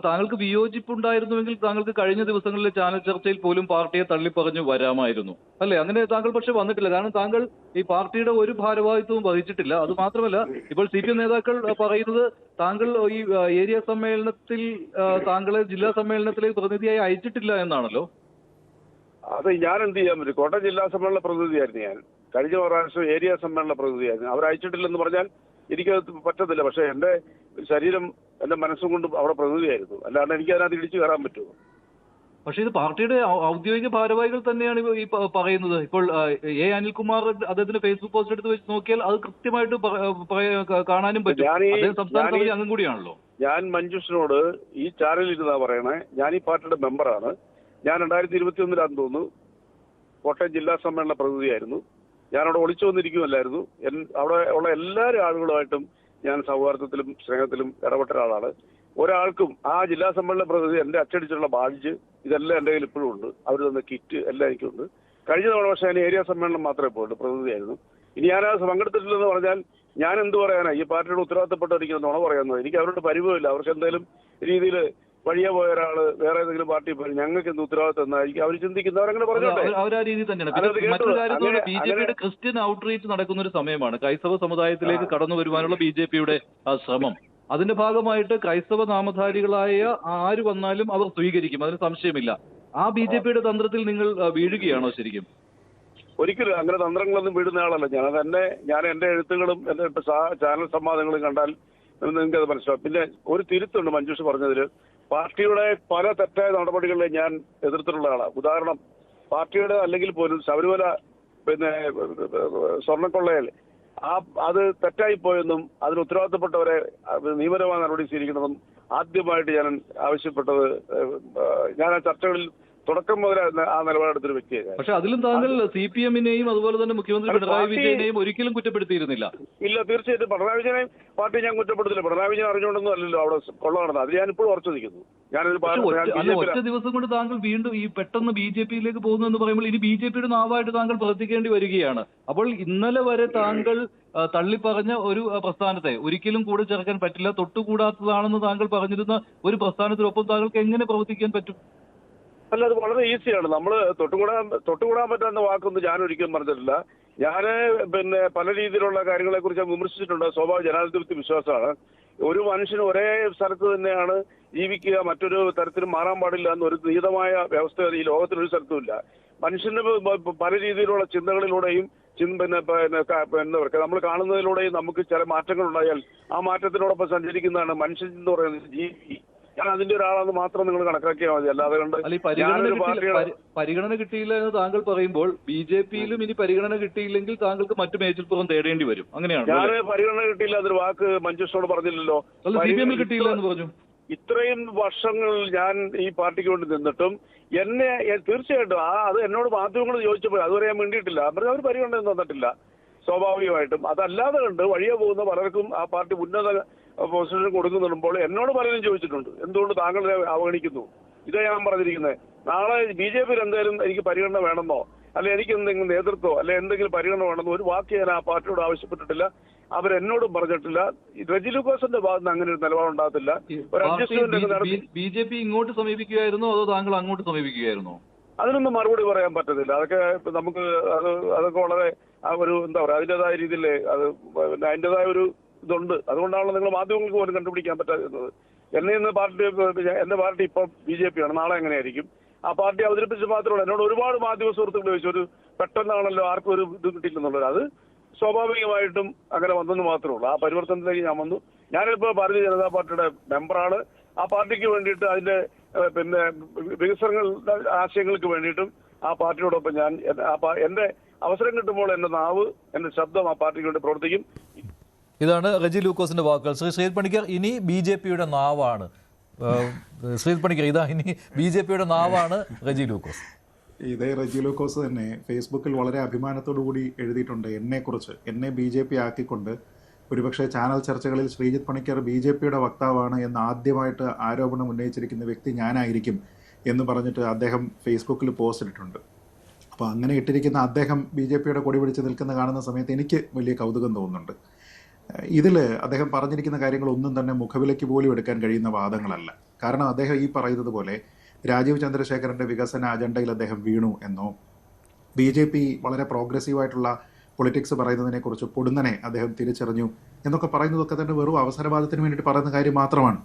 താങ്കൾക്ക് വിയോജിപ്പുണ്ടായിരുന്നുവെങ്കിൽ താങ്കൾക്ക് കഴിഞ്ഞ ദിവസങ്ങളിലെ ചാനൽ ചർച്ചയിൽ പോലും പാർട്ടിയെ തള്ളിപ്പറഞ്ഞു വരാമായിരുന്നു അല്ലെ? അങ്ങനെ താങ്കൾ പക്ഷെ വന്നിട്ടില്ല. കാരണം താങ്കൾ ഈ പാർട്ടിയുടെ ഒരു ഭാരവാഹിത്വവും വഹിച്ചിട്ടില്ല. അത് മാത്രമല്ല, ഇപ്പോൾ CPM നേതാക്കൾ പറയുന്നത് താങ്കൾ ഈ ഏരിയ സമ്മേളനത്തിൽ താങ്കളെ ജില്ലാ സമ്മേളനത്തിലേക്ക് പ്രതിനിധിയായി അയച്ചിട്ടില്ല എന്നാണല്ലോ. അത് ഞാൻ എന്ത് ചെയ്യാൻ പറ്റും? കോട്ടയം ജില്ലാ സമ്മേളന പ്രതിനിധിയായിരുന്നു ഞാൻ. കഴിഞ്ഞ പ്രാവശ്യം ഏരിയ സമ്മേളന പ്രതിനിധിയായിരുന്നു. അവരയച്ചിട്ടില്ലെന്ന് പറഞ്ഞാൽ എനിക്കത് പറ്റത്തില്ല. പക്ഷെ എന്റെ ശരീരം എന്റെ മനസ്സും കൊണ്ട് അവിടെ പ്രതിനിധിയായിരുന്നു. അല്ലാണ്ട് എനിക്ക് അതിനകത്ത് ഇടിച്ചു കയറാൻ പറ്റുമോ? പക്ഷേ ഇത് പാർട്ടിയുടെ ഔദ്യോഗിക ഭാരവാഹികൾ തന്നെയാണ് ഈ പറയുന്നത്. ഇപ്പോൾ അനിൽകുമാർ അദ്ദേഹത്തിന്റെ ഫേസ്ബുക്ക് പോസ്റ്റ് എടുത്ത് വെച്ച് നോക്കിയാൽ അത് കൃത്യമായിട്ട് കാണാനും പറ്റും. അദ്ദേഹം സംസ്ഥാന സമിതി അംഗം കൂടിയാണല്ലോ. ഞാൻ മഞ്ജുഷിനോട് ഈ ചാനലിൽ ഇരുന്നാ പറയണേ, ഞാൻ ഈ പാർട്ടിയുടെ മെമ്പറാണ്. ഞാൻ 2021 തോന്നുന്നു കോട്ടയം ജില്ലാ സമ്മേളന പ്രതിനിധിയായിരുന്നു. ഞാനവിടെ ഒളിച്ചു വന്നിരിക്കുമല്ലായിരുന്നു. അവിടെ ഉള്ള എല്ലാ ആളുകളുമായിട്ടും ഞാൻ സൗഹാർദ്ദത്തിലും സ്നേഹത്തിലും ഇടപെട്ട ഒരാളാണ്. ഒരാൾക്കും ആ ജില്ലാ സമ്മേളന പ്രതിനിധി എന്റെ അച്ചടിച്ചുള്ള ബാഡ്ജ് ഇതെല്ലാം എന്റെ കയ്യിൽ ഇപ്പോഴും ഉണ്ട്. അവർ തന്ന കിറ്റ് എല്ലാം എനിക്കുണ്ട്. കഴിഞ്ഞ തവണ പക്ഷേ ഞാൻ ഏരിയ സമ്മേളനം മാത്രമേ പോയിട്ടുള്ളൂ, പ്രതിനിധിയായിരുന്നു. ഇനി ഞാനത് പങ്കെടുത്തിട്ടില്ലെന്ന് പറഞ്ഞാൽ ഞാൻ എന്ത് പറയാനാ? ഈ പാർട്ടിയുടെ ഉത്തരവാദിത്തപ്പെട്ടവരിക്കുന്ന നുണ പറയുന്നത്. എനിക്ക് അവരുടെ പരിഭവമില്ല. അവർക്ക് എന്തെങ്കിലും രീതിയിൽ വഴിയെ പോയ ഒരാള് വേറെ ഏതെങ്കിലും പാർട്ടി പോയി ഞങ്ങൾക്ക് എന്ത് ഉത്തരവാദിത്തം എന്നായിരിക്കും അവർ ചിന്തിക്കുന്നവരങ്ങനെ പറഞ്ഞോട്ടെ. അവർ ആ രീതി തന്നെയാണ്. മറ്റൊരു കാര്യത്തോടെ BJPയുടെ ക്രിസ്ത്യൻ ഔട്ട്റീച്ച് നടക്കുന്ന ഒരു സമയമാണ്. ക്രൈസ്തവ സമുദായത്തിലേക്ക് കടന്നു വരുവാനുള്ള BJPയുടെ ശ്രമം. അതിന്റെ ഭാഗമായിട്ട് ക്രൈസ്തവ നാമധാരികളായ ആര് വന്നാലും അവർ സ്വീകരിക്കും, അതിന് സംശയമില്ല. ആ BJPയുടെ തന്ത്രത്തിൽ നിങ്ങൾ വീഴുകയാണോ ശരിക്കും? ഒരിക്കലും അങ്ങനെ തന്ത്രങ്ങളൊന്നും വീടുന്ന ആളല്ല ഞാൻ എന്റെ എഴുത്തുകളും എന്റെ ചാനൽ സംവാദങ്ങളും കണ്ടാൽ നിങ്ങൾക്ക് അത് മനസ്സിലാവും. പിന്നെ ഒരു തിരുത്തുണ്ട് മഞ്ജുഷ് പറഞ്ഞതിൽ. പാർട്ടിയുടെ പല തെറ്റായ നടപടികളെ ഞാൻ എതിർത്തിട്ടുള്ള ആളാണ്. ഉദാഹരണം, പാർട്ടിയുടെ അല്ലെങ്കിൽ പോലും ശബരിമല സ്വർണ്ണക്കൊള്ളയിൽ അത് തെറ്റായി പോയെന്നും അതിന് ഉത്തരവാദിത്തപ്പെട്ടവരെ നിയമപരമായ നടപടി സ്വീകരിക്കണമെന്നും ആദ്യമായിട്ട് ഞാൻ ആവശ്യപ്പെട്ടത്. ഞാൻ ആ ചർച്ചകളിൽ തുടക്കം മുതൽ ആ നിലപാടെടുത്തൊരു വ്യക്തിയാണ്. പക്ഷെ അതിലും താങ്കൾ CPM-നെയും അതുപോലെ തന്നെ മുഖ്യമന്ത്രി പിണറായി വിജയനെയും ഒരിക്കലും കുറ്റപ്പെടുത്തിയിരുന്നില്ല. ഇല്ല, തീർച്ചയായിട്ടും പിണറായി വിജയനെയും പാർട്ടി ഞാൻ കുറ്റപ്പെടുത്തില്ല. പിണറായി വിജയൻ അറിഞ്ഞുകൊണ്ടൊന്നും അല്ലല്ലോ അവിടെ കൊള്ള നടന്നത്. അത് ഞാൻ ഇപ്പോഴും ഉറച്ചു നിൽക്കുന്നു. ഒറ്റ ദിവസം കൊണ്ട് താങ്കൾ വീണ്ടും ഈ പെട്ടെന്ന് BJP-യിലേക്ക് പോകുന്നു എന്ന് പറയുമ്പോൾ ഇനി BJP-യുടെ നാവായിട്ട് താങ്കൾ പ്രവർത്തിക്കേണ്ടി വരികയാണ്. അപ്പോൾ ഇന്നലെ വരെ താങ്കൾ തള്ളിപ്പറഞ്ഞ ഒരു പ്രസ്ഥാനത്തെ ഒരിക്കലും കൂടെ ചേർക്കാൻ പറ്റില്ല, തൊട്ടുകൂടാത്തതാണെന്ന് താങ്കൾ പറഞ്ഞിരുന്ന ഒരു പ്രസ്ഥാനത്തിനൊപ്പം താങ്കൾക്ക് എങ്ങനെ പ്രവർത്തിക്കാൻ പറ്റും? അല്ല, അത് വളരെ ഈസിയാണ്. നമ്മൾ തൊട്ടുകൂടാൻ പറ്റാത്ത വാക്കൊന്നും ഞാൻ ഒരിക്കലും പറഞ്ഞിട്ടില്ല. ഞാൻ പല രീതിയിലുള്ള കാര്യങ്ങളെ കുറിച്ച് വിമർശിച്ചിട്ടുണ്ട്. സ്വാഭാവിക ജനാധിപത്യ വിശ്വാസമാണ്. ഒരു മനുഷ്യന് ഒരേ സ്ഥലത്ത് തന്നെയാണ് ജീവിക്കുക, മറ്റൊരു തരത്തിലും മാറാൻ പാടില്ല എന്നൊരു നിയതമായ വ്യവസ്ഥ ഈ ലോകത്തിലൊരു സ്ഥലത്തുമില്ല. മനുഷ്യന് പല രീതിയിലുള്ള ചിന്തകളിലൂടെയും നമ്മൾ കാണുന്നതിലൂടെയും നമുക്ക് ചില മാറ്റങ്ങൾ ഉണ്ടായാൽ ആ മാറ്റത്തിനോടൊപ്പം സഞ്ചരിക്കുന്നതാണ് മനുഷ്യൻ എന്ന് പറയുന്നത് ജീവി. ഞാൻ അതിന്റെ ഒരാളാണെന്ന് മാത്രം നിങ്ങൾ കണക്കാക്കിയാൽ മതി. അല്ലാതെ പരിഗണന കിട്ടിയില്ല എന്ന് താങ്കൾ പറയുമ്പോൾ BJP-യിലും ഇനി പരിഗണന കിട്ടിയില്ലെങ്കിൽ താങ്കൾക്ക് മറ്റു മേച്ചിൽപ്പുറം തേടേണ്ടി വരും. അങ്ങനെയാണ്. ഞാൻ പരിഗണന കിട്ടിയില്ല എന്നൊരു വാക്ക് മഞ്ജുഷിനോട് പറഞ്ഞില്ലല്ലോ. CPM-ൽ കിട്ടിയില്ല എന്ന് പറഞ്ഞു. ഇത്രയും വർഷങ്ങൾ ഞാൻ ഈ പാർട്ടിക്ക് വേണ്ടി നിന്നിട്ടും എന്നെ തീർച്ചയായിട്ടും അത് എന്നോട് മാധ്യമങ്ങൾ ചോദിച്ചപ്പോൾ അതുവരെ ഞാൻ മിണ്ടിയിട്ടില്ല. അവർ പരിഗണന തന്നിട്ടില്ല സ്വാഭാവികമായിട്ടും. അതല്ലാതെ കണ്ട് വഴിയെ പോകുന്ന പലർക്കും ആ പാർട്ടി ഉന്നത പൊസിഷൻ കൊടുക്കുന്നുമ്പോൾ എന്നോട് പലരും ചോദിച്ചിട്ടുണ്ട്, എന്തുകൊണ്ട് താങ്കൾ അവഗണിക്കുന്നു? ഇതാ ഞാൻ പറഞ്ഞിരിക്കുന്നത്. നാളെ BJP എന്തായാലും എനിക്ക് പരിഗണന വേണമെന്നോ അല്ലെ എനിക്ക് എന്തെങ്കിലും നേതൃത്വമോ അല്ലെ എന്തെങ്കിലും പരിഗണന വേണമെന്നോ ഒരു വാക്ക് ഞാൻ ആ പാർട്ടിയോട് ആവശ്യപ്പെട്ടിട്ടില്ല. അവരെന്നോടും പറഞ്ഞിട്ടില്ല. റെജി ലൂക്കോസിന്റെ ഭാഗത്ത് നിന്ന് അങ്ങനെ ഒരു നിലപാടുണ്ടാകത്തില്ല. ഒരു അഡ്ജസ്റ്റ്മെന്റ് നടത്തി BJP ഇങ്ങോട്ട് സമീപിക്കുകയായിരുന്നോ അതോ താങ്കൾ അങ്ങോട്ട് സമീപിക്കുകയായിരുന്നോ? അതിനൊന്നും മറുപടി പറയാൻ പറ്റത്തില്ല. അതൊക്കെ നമുക്ക് അതൊക്കെ വളരെ ഒരു എന്താ പറയുക അതിൻ്റെതായ രീതിയിൽ അത് അതിൻ്റെതായ ഒരു ഇതുണ്ട്. അതുകൊണ്ടാണല്ലോ നിങ്ങൾ മാധ്യമങ്ങൾക്ക് പോലും കണ്ടുപിടിക്കാൻ പറ്റാതിരുന്നത്. എന്നെ ഇന്ന് എന്റെ പാർട്ടി ഇപ്പം BJP ആണ്, നാളെ എങ്ങനെയായിരിക്കും? ആ പാർട്ടി അവതരിപ്പിച്ച് മാത്രമല്ല എന്നോട് ഒരുപാട് മാധ്യമ സുഹൃത്തുക്കൾ ചോദിച്ചു, ഒരു പെട്ടെന്നാണല്ലോ ആർക്കും ഒരു ഇത് കിട്ടിയില്ലെന്നുള്ളത്. അത് സ്വാഭാവികമായിട്ടും അങ്ങനെ വന്നെന്ന് മാത്രമേ ഉള്ളൂ. ആ പരിവർത്തനത്തിലേക്ക് ഞാൻ വന്നു. ഞാനിപ്പോൾ ഭാരതീയ ജനതാ പാർട്ടിയുടെ മെമ്പറാണ്. ആ പാർട്ടിക്ക് വേണ്ടിയിട്ട് അതിന്റെ പിന്നെ വികസന ആശയങ്ങൾക്ക് വേണ്ടിയിട്ടും ആ പാർട്ടിയോടൊപ്പം ഞാൻ എന്റെ അവസരം കിട്ടുമ്പോൾ എന്റെ നാവ് എന്റെ ശബ്ദം ആ പാർട്ടിക്ക് വേണ്ടി പ്രവർത്തിക്കും. ഇതാണ് റെജി ലൂക്കോസിന്റെ വാക്കുകൾ. ശ്രീജിത് പണിക്കർ, ഇനി BJPയുടെ നാവാണ് ശ്രീജിത് പണിക്കർ, ഇതാ ഇനി BJPയുടെ നാവാണ് റെജി ലൂക്കോസ്. ഇതേ റെജി ലൂക്കോസ് തന്നെ ഫേസ്ബുക്കിൽ വളരെ അഭിമാനത്തോടു കൂടി എഴുതിയിട്ടുണ്ട് എന്നെക്കുറിച്ച്. എന്നെ BJP ആക്കിക്കൊണ്ട് ഒരുപക്ഷെ ചാനൽ ചർച്ചകളിൽ ശ്രീജിത് പണിക്കർ BJPയുടെ വക്താവാണ് എന്ന് ആദ്യമായിട്ട് ആരോപണം ഉന്നയിച്ചിരിക്കുന്ന വ്യക്തി ഞാനായിരിക്കും എന്ന് പറഞ്ഞിട്ട് അദ്ദേഹം ഫേസ്ബുക്കിൽ പോസ്റ്റ് ഇട്ടിട്ടുണ്ട്. അപ്പോൾ അങ്ങനെ ഇട്ടിരിക്കുന്ന അദ്ദേഹം BJPയുടെ കൊടി പിടിച്ച് നിൽക്കുന്ന കാണുന്ന സമയത്ത് എനിക്ക് വലിയ കൗതുകം തോന്നുന്നുണ്ട്. ഇതിൽ അദ്ദേഹം പറഞ്ഞിരിക്കുന്ന കാര്യങ്ങളൊന്നും തന്നെ മുഖവിലയ്ക്ക് പോലും എടുക്കാൻ കഴിയുന്ന വാദങ്ങളല്ല. കാരണം അദ്ദേഹം ഈ പറയുന്നത് പോലെ രാജീവ് ചന്ദ്രശേഖരൻ്റെ വികസന അജണ്ടയിൽ അദ്ദേഹം വീണു എന്നോ BJP വളരെ പ്രോഗ്രസീവായിട്ടുള്ള പൊളിറ്റിക്സ് പറയുന്നതിനെക്കുറിച്ച് പൊടുന്നനെ അദ്ദേഹം തിരിച്ചറിഞ്ഞു എന്നൊക്കെ പറയുന്നതൊക്കെ തന്നെ വെറും അവസരവാദത്തിന് വേണ്ടിയിട്ട് പറയുന്ന കാര്യം മാത്രമാണ്.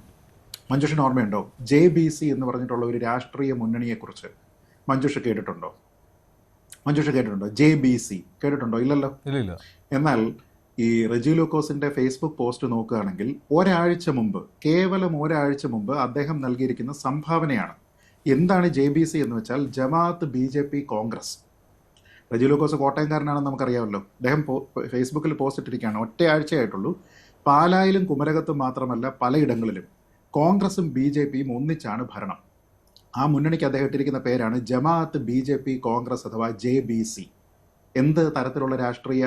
മഞ്ജുഷിന് ഓർമ്മയുണ്ടോ JBC എന്ന് പറഞ്ഞിട്ടുള്ള ഒരു രാഷ്ട്രീയ മുന്നണിയെക്കുറിച്ച് മഞ്ജുഷ കേട്ടിട്ടുണ്ടോ? JBC കേട്ടിട്ടുണ്ടോ? ഇല്ലല്ലോ. എന്നാൽ ഈ റെജി ലൂക്കോസിന്റെ ഫേസ്ബുക്ക് പോസ്റ്റ് നോക്കുകയാണെങ്കിൽ കേവലം ഒരാഴ്ച മുമ്പ് അദ്ദേഹം നൽകിയിരിക്കുന്ന സംഭാവനയാണ്. എന്താണ് JBC എന്ന് വെച്ചാൽ ജമാഅത്ത് BJP കോൺഗ്രസ്. റെജി ലൂക്കോസ് കോട്ടയംകാരനാണെന്ന് നമുക്കറിയാമല്ലോ. അദ്ദേഹം ഫേസ്ബുക്കിൽ പോസ്റ്റ് ഇട്ടിരിക്കുകയാണ്, ഒറ്റയാഴ്ചയായിട്ടുള്ളൂ. പാലായിലും കുമരകത്തും മാത്രമല്ല പലയിടങ്ങളിലും കോൺഗ്രസും BJPയും ഒന്നിച്ചാണ് ഭരണം. ആ മുന്നണിക്ക് അദ്ദേഹം ഇട്ടിരിക്കുന്ന പേരാണ് ജമാഅത്ത് BJP കോൺഗ്രസ് അഥവാ JBC. എന്ത് തരത്തിലുള്ള രാഷ്ട്രീയ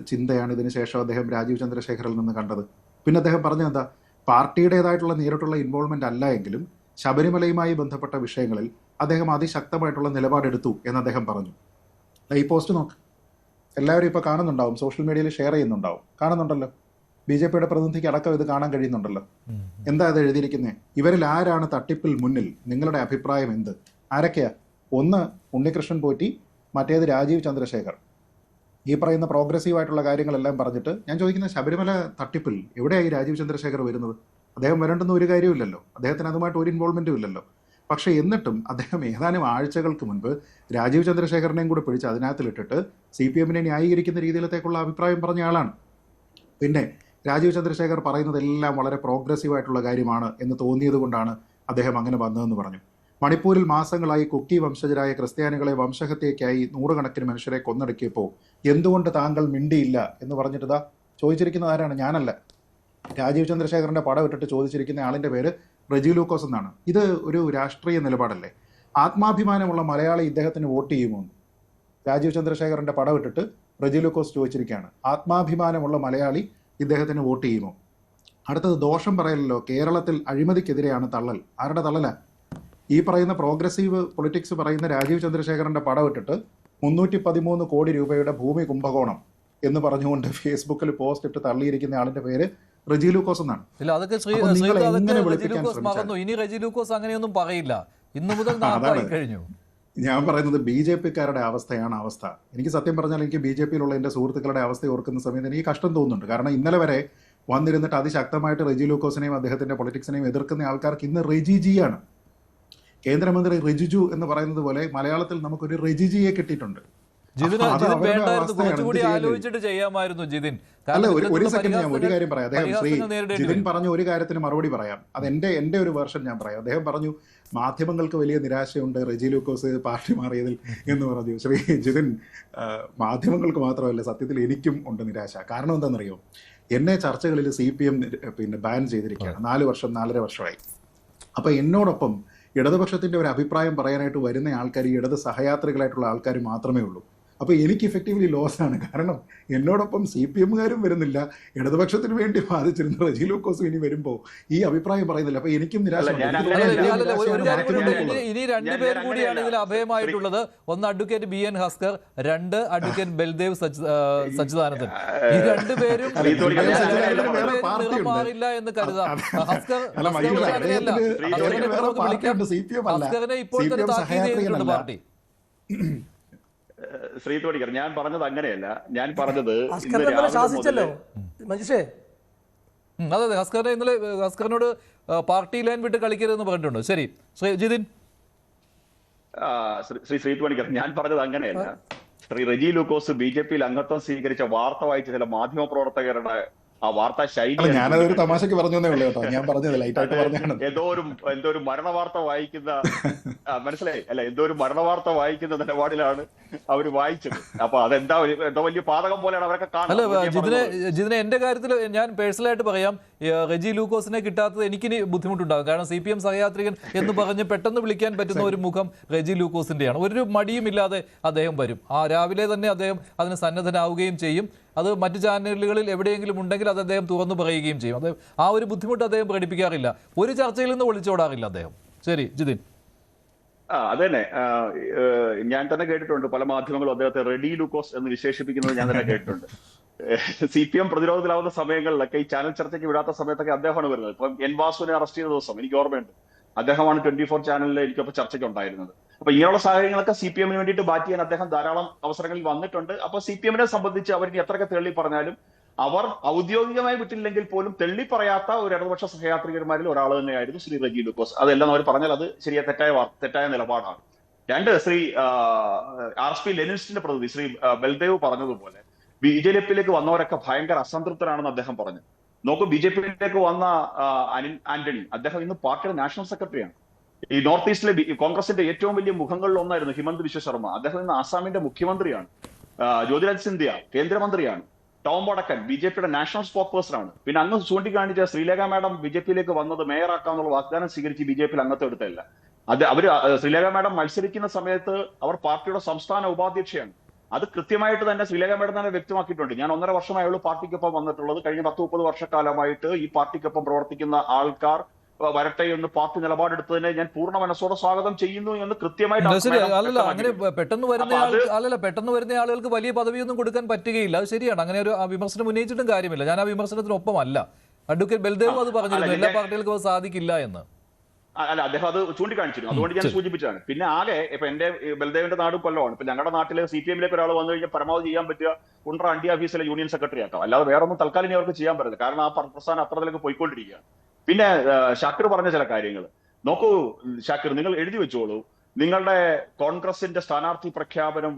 ചിന്തയാണ് ഇതിനു ശേഷം അദ്ദേഹം രാജീവ് ചന്ദ്രശേഖറിൽ നിന്ന് കണ്ടത്? പിന്നെ അദ്ദേഹം പറഞ്ഞത് എന്താ, പാർട്ടിയുടേതായിട്ടുള്ള നേരിട്ടുള്ള ഇൻവോൾവ്മെന്റ് അല്ല എങ്കിലും ശബരിമലയുമായി ബന്ധപ്പെട്ട വിഷയങ്ങളിൽ അദ്ദേഹം അതിശക്തമായിട്ടുള്ള നിലപാടെടുത്തു എന്ന് അദ്ദേഹം പറഞ്ഞു. ഈ പോസ്റ്റ് നോക്ക്, എല്ലാവരും ഇപ്പോൾ കാണുന്നുണ്ടാവും, സോഷ്യൽ മീഡിയയിൽ ഷെയർ ചെയ്യുന്നുണ്ടാവും, കാണുന്നുണ്ടല്ലോ. BJPയുടെ പ്രതിനിധിക്ക് അടക്കം ഇത് കാണാൻ കഴിയുന്നുണ്ടല്ലോ. എന്താ ഇത് എഴുതിയിരിക്കുന്നത്? ഇവരിൽ ആരാണ് തട്ടിപ്പിൽ മുന്നിൽ? നിങ്ങളുടെ അഭിപ്രായം എന്ത്? ആരൊക്കെയാ? ഒന്ന് ഉണ്ണികൃഷ്ണൻ പോറ്റി, മറ്റേത് രാജീവ് ചന്ദ്രശേഖർ. ഈ പറയുന്ന പ്രോഗ്രസീവായിട്ടുള്ള കാര്യങ്ങളെല്ലാം പറഞ്ഞിട്ട് ഞാൻ ചോദിക്കുന്ന ശബരിമല തട്ടിപ്പിൽ എവിടെയായി രാജീവ് ചന്ദ്രശേഖർ വരുന്നത്? അദ്ദേഹം വരേണ്ടുന്ന ഒരു കാര്യമില്ലല്ലോ, അദ്ദേഹത്തിന് അതുമായിട്ട് ഒരു ഇൻവോൾവ്മെൻറ്റും ഇല്ലല്ലോ. പക്ഷേ എന്നിട്ടും അദ്ദേഹം ഏതാനും ആഴ്ചകൾക്ക് മുൻപ് രാജീവ് ചന്ദ്രശേഖരനെയും കൂടെ പിടിച്ച് അതിനകത്തിലിട്ടിട്ട് CPMനെ ന്യായീകരിക്കുന്ന രീതിയിലത്തേക്കുള്ള അഭിപ്രായം പറഞ്ഞ ആളാണ്. പിന്നെ രാജീവ് ചന്ദ്രശേഖർ പറയുന്നതെല്ലാം വളരെ പ്രോഗ്രസീവായിട്ടുള്ള കാര്യമാണ് എന്ന് തോന്നിയത് കൊണ്ടാണ് അദ്ദേഹം അങ്ങനെ വന്നതെന്ന് പറഞ്ഞു. മണിപ്പൂരിൽ മാസങ്ങളായി കുക്കി വംശജരായ ക്രിസ്ത്യാനികളെ വംശഹത്യയ്ക്കായി നൂറുകണക്കിന് മനുഷ്യരെ കൊന്നൊടുക്കിയപ്പോൾ എന്തുകൊണ്ട് താങ്കൾ മിണ്ടിയില്ല എന്ന് പറഞ്ഞിട്ട് ചോദിച്ചിരിക്കുന്നത് ആരാണ്? ഞാനല്ല. രാജീവ് ചന്ദ്രശേഖരന്റെ പടം ഇട്ടിട്ട് ചോദിച്ചിരിക്കുന്ന ആളിന്റെ പേര് റെജി ലൂക്കോസ് എന്നാണ്. ഇത് ഒരു രാഷ്ട്രീയ നിലപാടല്ലേ? ആത്മാഭിമാനമുള്ള മലയാളി ഇദ്ദേഹത്തിന് വോട്ട് ചെയ്യുമോ? രാജീവ് ചന്ദ്രശേഖരന്റെ പടം ഇട്ടിട്ട് റെജി ലൂക്കോസ് ചോദിച്ചിരിക്കുകയാണ്, ആത്മാഭിമാനമുള്ള മലയാളി ഇദ്ദേഹത്തിന് വോട്ട് ചെയ്യുമോ? അടുത്തത് ദോഷം പറയലല്ലോ, കേരളത്തിൽ അഴിമതിക്കെതിരെയാണ് തള്ളൽ. ആരുടെ തള്ളലാ? ഈ പറയുന്ന പ്രോഗ്രസീവ് പൊളിറ്റിക്സ് പറയുന്ന രാജീവ് ചന്ദ്രശേഖരന്റെ പടം ഇട്ടിട്ട് 313 കോടി രൂപയുടെ ഭൂമി കുംഭകോണം എന്ന് പറഞ്ഞുകൊണ്ട് ഫേസ്ബുക്കിൽ പോസ്റ്റ് ഇട്ട് തള്ളിയിരിക്കുന്ന ആളിന്റെ പേര് റെജി ലൂക്കോസ് എന്നാണ്. ഇല്ല, അതൊക്കെ ഇനി റെജി ലൂക്കോസ് അങ്ങനെയൊന്നും പറയില്ല. ഇന്നു മുതൽ കഴിഞ്ഞു. ഞാൻ പറയുന്നത് BJPക്കാരുടെ അവസ്ഥയാണ് അവസ്ഥ. എനിക്ക് സത്യം പറഞ്ഞാൽ എനിക്ക് BJPയിലുള്ള എൻ്റെ സുഹൃത്തുക്കളുടെ അവസ്ഥ ഓർക്കുന്ന സമയത്ത് എനിക്ക് കഷ്ടം തോന്നുന്നുണ്ട്. കാരണം ഇന്നലെ വരെ വന്നിരുന്നിട്ട് അതിശക്തമായിട്ട് റെജി ലൂക്കോസിനെയും അദ്ദേഹത്തിന്റെ പൊളിറ്റിക്സിനെയും എതിർക്കുന്ന ആൾക്കാർക്ക് ഇന്ന് റെജിജിയാണ്. കേന്ദ്രമന്ത്രി റിജിജു എന്ന് പറയുന്നത് പോലെ മലയാളത്തിൽ നമുക്കൊരു റെജിജിയെ കിട്ടിയിട്ടുണ്ട്. അല്ല, ഒരു സെക്കൻഡ് ഞാൻ ഒരു കാര്യം പറയാം. അദ്ദേഹം ജിതിൻ പറഞ്ഞ ഒരു കാര്യത്തിന് മറുപടി പറയാം. അത് എൻ്റെ ഒരു വേർഷൻ ഞാൻ പറയാം. അദ്ദേഹം പറഞ്ഞു മാധ്യമങ്ങൾക്ക് വലിയ നിരാശയുണ്ട് റെജി ലൂക്കോസ് പാർട്ടി മാറിയതിൽ എന്ന് പറഞ്ഞു. ജിതിൻ, മാധ്യമങ്ങൾക്ക് മാത്രമല്ല, സത്യത്തിൽ എനിക്കും ഉണ്ട് നിരാശ. കാരണം എന്താണെന്നറിയോ? എന്നെ ചർച്ചകളിൽ CPM ബാൻ ചെയ്തിരിക്കുകയാണ് 4 വർഷം 4.5 വർഷമായി. അപ്പോൾ എന്നോടൊപ്പം ഇടതുപക്ഷത്തിൻ്റെ ഒരു അഭിപ്രായം പറയാനായിട്ട് വരുന്ന ആൾക്കാർ ഈ ഇടത് സഹയാത്രികളായിട്ടുള്ള ആൾക്കാർ മാത്രമേ ഉള്ളൂ. അപ്പോൾ എനിക്ക് ഇഫക്റ്റീവ്ലി ലോസാണ്. കാരണം എന്നോടൊപ്പം CPM-കാരും വരുന്നില്ല, ഇടതുപക്ഷത്തിന് വേണ്ടി വാദിച്ചിരുന്ന റെജി ലൂക്കോസും ഇനി വരുമ്പോൾ ഈ അഭിപ്രായം പറയുന്നില്ല. അപ്പോൾ എനിക്കും നിരാശയാണ്. ഇനി രണ്ടുപേരും കൂടിയാണ് ഇതിൽ അഭയമായിട്ടുള്ളത്. ഒന്ന് അഡ്വക്കേറ്റ് BN ഹസ്കർ, രണ്ട് അഡ്വക്കേറ്റ് ബൽദേവ് സച്ചിദാനന്ദൻ. ഈ രണ്ടുപേരും മാറില്ല എന്ന് കരുതാം. ഹസ്കറിനെ ഇപ്പോൾ തന്നെ താക്കീത് ചെയ്തിട്ടുണ്ട് പാർട്ടി. ശ്രീ തോടിക്കർ, ഞാൻ പറഞ്ഞത് അങ്ങനെയല്ല. ഞാൻ പറഞ്ഞത് ശാസിച്ചല്ലോ മഞ്ജുഷേ. അതെ, ഹസ്കറിനെ ഇന്നലെ ഹസ്കറിനോട് പാർട്ടി ലൈൻ വിട്ട് കളിക്കരുതെന്ന് പറഞ്ഞിട്ടുണ്ട്. ശരി ശ്രീ ജിതിൻ. ശ്രീ തോടിക്കർ, ഞാൻ പറഞ്ഞത് അങ്ങനെയല്ല. ശ്രീ റെജി ലൂക്കോസ് BJP-യിൽ അംഗത്വം സ്വീകരിച്ച വാർത്ത വായിച്ച ചില മാധ്യമ പ്രവർത്തകരുടെ ആ വാർത്താ ശൈലി, ഞാനതൊരു തമാശക്ക് പറഞ്ഞേ ഉള്ളൂ കേട്ടോ. ഞാൻ പറഞ്ഞത് ലൈറ്റായിട്ട് പറഞ്ഞാണ്. എന്തോ ഒരു മരണവാർത്ത വായിക്കുന്ന, മനസ്സിലായി അല്ല, എന്തോ ഒരു മരണവാർത്ത വായിക്കുന്ന നിലപാടിലാണ് അവർ വായിച്ചത്. അപ്പൊ അതെന്താ എന്തോ വലിയ പാതകം പോലെയാണ് അവരൊക്കെ കാണുന്നത്. ജിതിനെ എന്റെ കാര്യത്തിൽ ഞാൻ പേഴ്സണലായിട്ട് പറയാം, റെജി ലൂക്കോസിനെ കിട്ടാത്തത് എനിക്കിനി ബുദ്ധിമുട്ടുണ്ടാകും. കാരണം CPM സഹയാത്രികൻ എന്ന് പറഞ്ഞ് പെട്ടെന്ന് വിളിക്കാൻ പറ്റുന്ന ഒരു മുഖം റെജി ലൂക്കോസിന്റെയാണ്. ഒരു മടിയും ഇല്ലാതെ അദ്ദേഹം വരും. രാവിലെ തന്നെ അദ്ദേഹം അതിന് സന്നദ്ധനാവുകയും ചെയ്യും. അത് മറ്റു ചാനലുകളിൽ എവിടെയെങ്കിലും ഉണ്ടെങ്കിൽ അത് അദ്ദേഹം തുറന്നു പറയുകയും ചെയ്യും. അത് ആ ഒരു ബുദ്ധിമുട്ട് അദ്ദേഹം പ്രകടിപ്പിക്കാറില്ല. ഒരു ചർച്ചയിൽ നിന്ന് ഒളിച്ചോടാറില്ല അദ്ദേഹം. ശരി ജിതിൻ. അതന്നെ, ഞാൻ തന്നെ കേട്ടിട്ടുണ്ട് പല മാധ്യമങ്ങളും അദ്ദേഹത്തെ റെഡി ലൂക്കോസ് എന്ന് വിശേഷിപ്പിക്കുന്നത് ഞാൻ തന്നെ കേട്ടിട്ടുണ്ട്. CPM പ്രതിരോധത്തിലാവുന്ന സമയങ്ങളിലൊക്കെ ഈ ചാനൽ ചർച്ചയ്ക്ക് വിടാത്ത സമയത്തൊക്കെ അദ്ദേഹമാണ് വരുന്നത്. ഇപ്പം N. വാസുവിനെ അറസ്റ്റ് ചെയ്ത ദിവസം എനിക്ക് ഓർമ്മയുണ്ട്. അദ്ദേഹമാണ് 24 ചാനലിൽ എനിക്കൊപ്പം ചർച്ചയ്ക്ക് ഉണ്ടായിരുന്നത്. അപ്പൊ ഇങ്ങനെയുള്ള സാഹചര്യങ്ങളൊക്കെ CPM-ന് വേണ്ടിയിട്ട് ബാറ്റ് ചെയ്യാൻ അദ്ദേഹം ധാരാളം അവസരങ്ങളിൽ വന്നിട്ടുണ്ട്. അപ്പൊ CPM-നെ സംബന്ധിച്ച് അവർക്ക് എത്രയൊക്കെ തെള്ളി പറഞ്ഞാലും അവർ ഔദ്യോഗികമായി വിട്ടില്ലെങ്കിൽ പോലും തെള്ളി പറയാത്ത ഒരു ഇടതുപക്ഷ സഹയാത്രികന്മാരിൽ ഒരാൾ തന്നെയായിരുന്നു ശ്രീ റെജി ലൂക്കോസ്. അതെല്ലാം അവർ പറഞ്ഞാൽ അത് തെറ്റായ നിലപാടാണ്. രണ്ട്, ശ്രീ RSP ലെനിനിസ്റ്റിന്റെ പ്രതിനിധി ശ്രീ ബൽദേവ് പറഞ്ഞതുപോലെ BJP-യിലേക്ക് വന്നവരൊക്കെ ഭയങ്കര അസംതൃപ്തരാണെന്ന് അദ്ദേഹം പറഞ്ഞു. നോക്കൂ, BJP-യിലേക്ക് വന്ന അനിൽ ആന്റണി, അദ്ദേഹം ഇന്ന് പാർട്ടിയുടെ നാഷണൽ സെക്രട്ടറിയാണ്. ഈ നോർത്ത് ഈസ്റ്റിലെ കോൺഗ്രസിന്റെ ഏറ്റവും വലിയ മുഖങ്ങളിൽ ഒന്നായിരുന്നു ഹിമന്ത് ബിശ്വ ശർമ്മ. അദ്ദേഹം ഇന്ന് ആസാമിന്റെ മുഖ്യമന്ത്രിയാണ്. ജ്യോതിരാജ് സിന്ധ്യ കേന്ദ്രമന്ത്രിയാണ്. ടോം വടക്കൻ BJP-യുടെ നാഷണൽ സ്പോക്ക് പേഴ്സൺ ആണ്. പിന്നെ അങ്ങ് ചൂണ്ടിക്കാണിച്ച ശ്രീലേഖ മാഡം BJP-യിലേക്ക് വന്നത് മേയറാക്കാന്നുള്ള വാഗ്ദാനം സ്വീകരിച്ച് BJP-യിൽ അംഗത്വം എടുത്തല്ല. അവര് ശ്രീലേഖ മാഡം മത്സരിക്കുന്ന സമയത്ത് അവർ പാർട്ടിയുടെ സംസ്ഥാന ഉപാധ്യക്ഷയാണ്. അത് കൃത്യമായിട്ട് തന്നെ ശ്രീലേഖ മാഡം തന്നെ വ്യക്തമാക്കിയിട്ടുണ്ട്. ഞാൻ 1.5 വർഷമായുള്ളൂ പാർട്ടിക്കൊപ്പം വന്നിട്ടുള്ളത്. കഴിഞ്ഞ 10-30 വർഷക്കാലമായിട്ട് ഈ പാർട്ടിക്കൊപ്പം പ്രവർത്തിക്കുന്ന ആൾക്കാർ വരട്ടെ എന്ന് പാർട്ടി നിലപാടെടുത്തതിനെ ഞാൻ പൂർണ്ണ മനസ്സോടെ സ്വാഗതം ചെയ്യുന്നു എന്ന് കൃത്യമായിട്ട്. അങ്ങനെ പെട്ടെന്ന് വരുന്ന ആളുകൾക്ക് വലിയ പദവിയൊന്നും കൊടുക്കാൻ പറ്റുകയില്ല. അത് ശരിയാണ്. അങ്ങനെ ഒരു വിമർശനം ഉന്നയിച്ചിട്ടും കാര്യമില്ല. ഞാൻ ആ വിമർശനത്തിനൊപ്പമല്ല. അഡ്വക്കേറ്റ് ബൽദേവ് അത് പറഞ്ഞിരുന്നു, എല്ലാ പാർട്ടികൾക്കും അത് സാധിക്കില്ല എന്ന്. അല്ല, അദ്ദേഹം അത് ചൂണ്ടിക്കാണിച്ചിരുന്നു. അതുകൊണ്ട് ഞാൻ സൂചിപ്പിച്ചാണ്. പിന്നെ ആകെ ഇപ്പൊ എന്റെ ബൽദേവിന്റെ നാട് കൊല്ലമാണ്. ഇപ്പൊ ഞങ്ങളുടെ നാട്ടിലെ CPM-ലേക്ക് ഒരാൾ വന്നു കഴിഞ്ഞാൽ പരമാവധി ചെയ്യാൻ പറ്റുക കുണ്ട്ര അണ്ടി ഓഫീസിലെ യൂണിയൻ സെക്രട്ടറി ആക്കാം. അല്ലാതെ വേറെ ഒന്നും തൽക്കാലം ഇനി അവർക്ക് ചെയ്യാൻ പറ്റില്ല. കാരണം ആ പ്രസ്ഥാനം അത്രത്തിലേക്ക് പോയിക്കൊണ്ടിരിക്കുകയാണ്. പിന്നെ ഷാക്കിർ പറഞ്ഞ ചില കാര്യങ്ങൾ നോക്കൂ. ഷാക്കിർ, നിങ്ങൾ എഴുതി വെച്ചോളൂ, നിങ്ങളുടെ കോൺഗ്രസിന്റെ സ്ഥാനാർത്ഥി പ്രഖ്യാപനം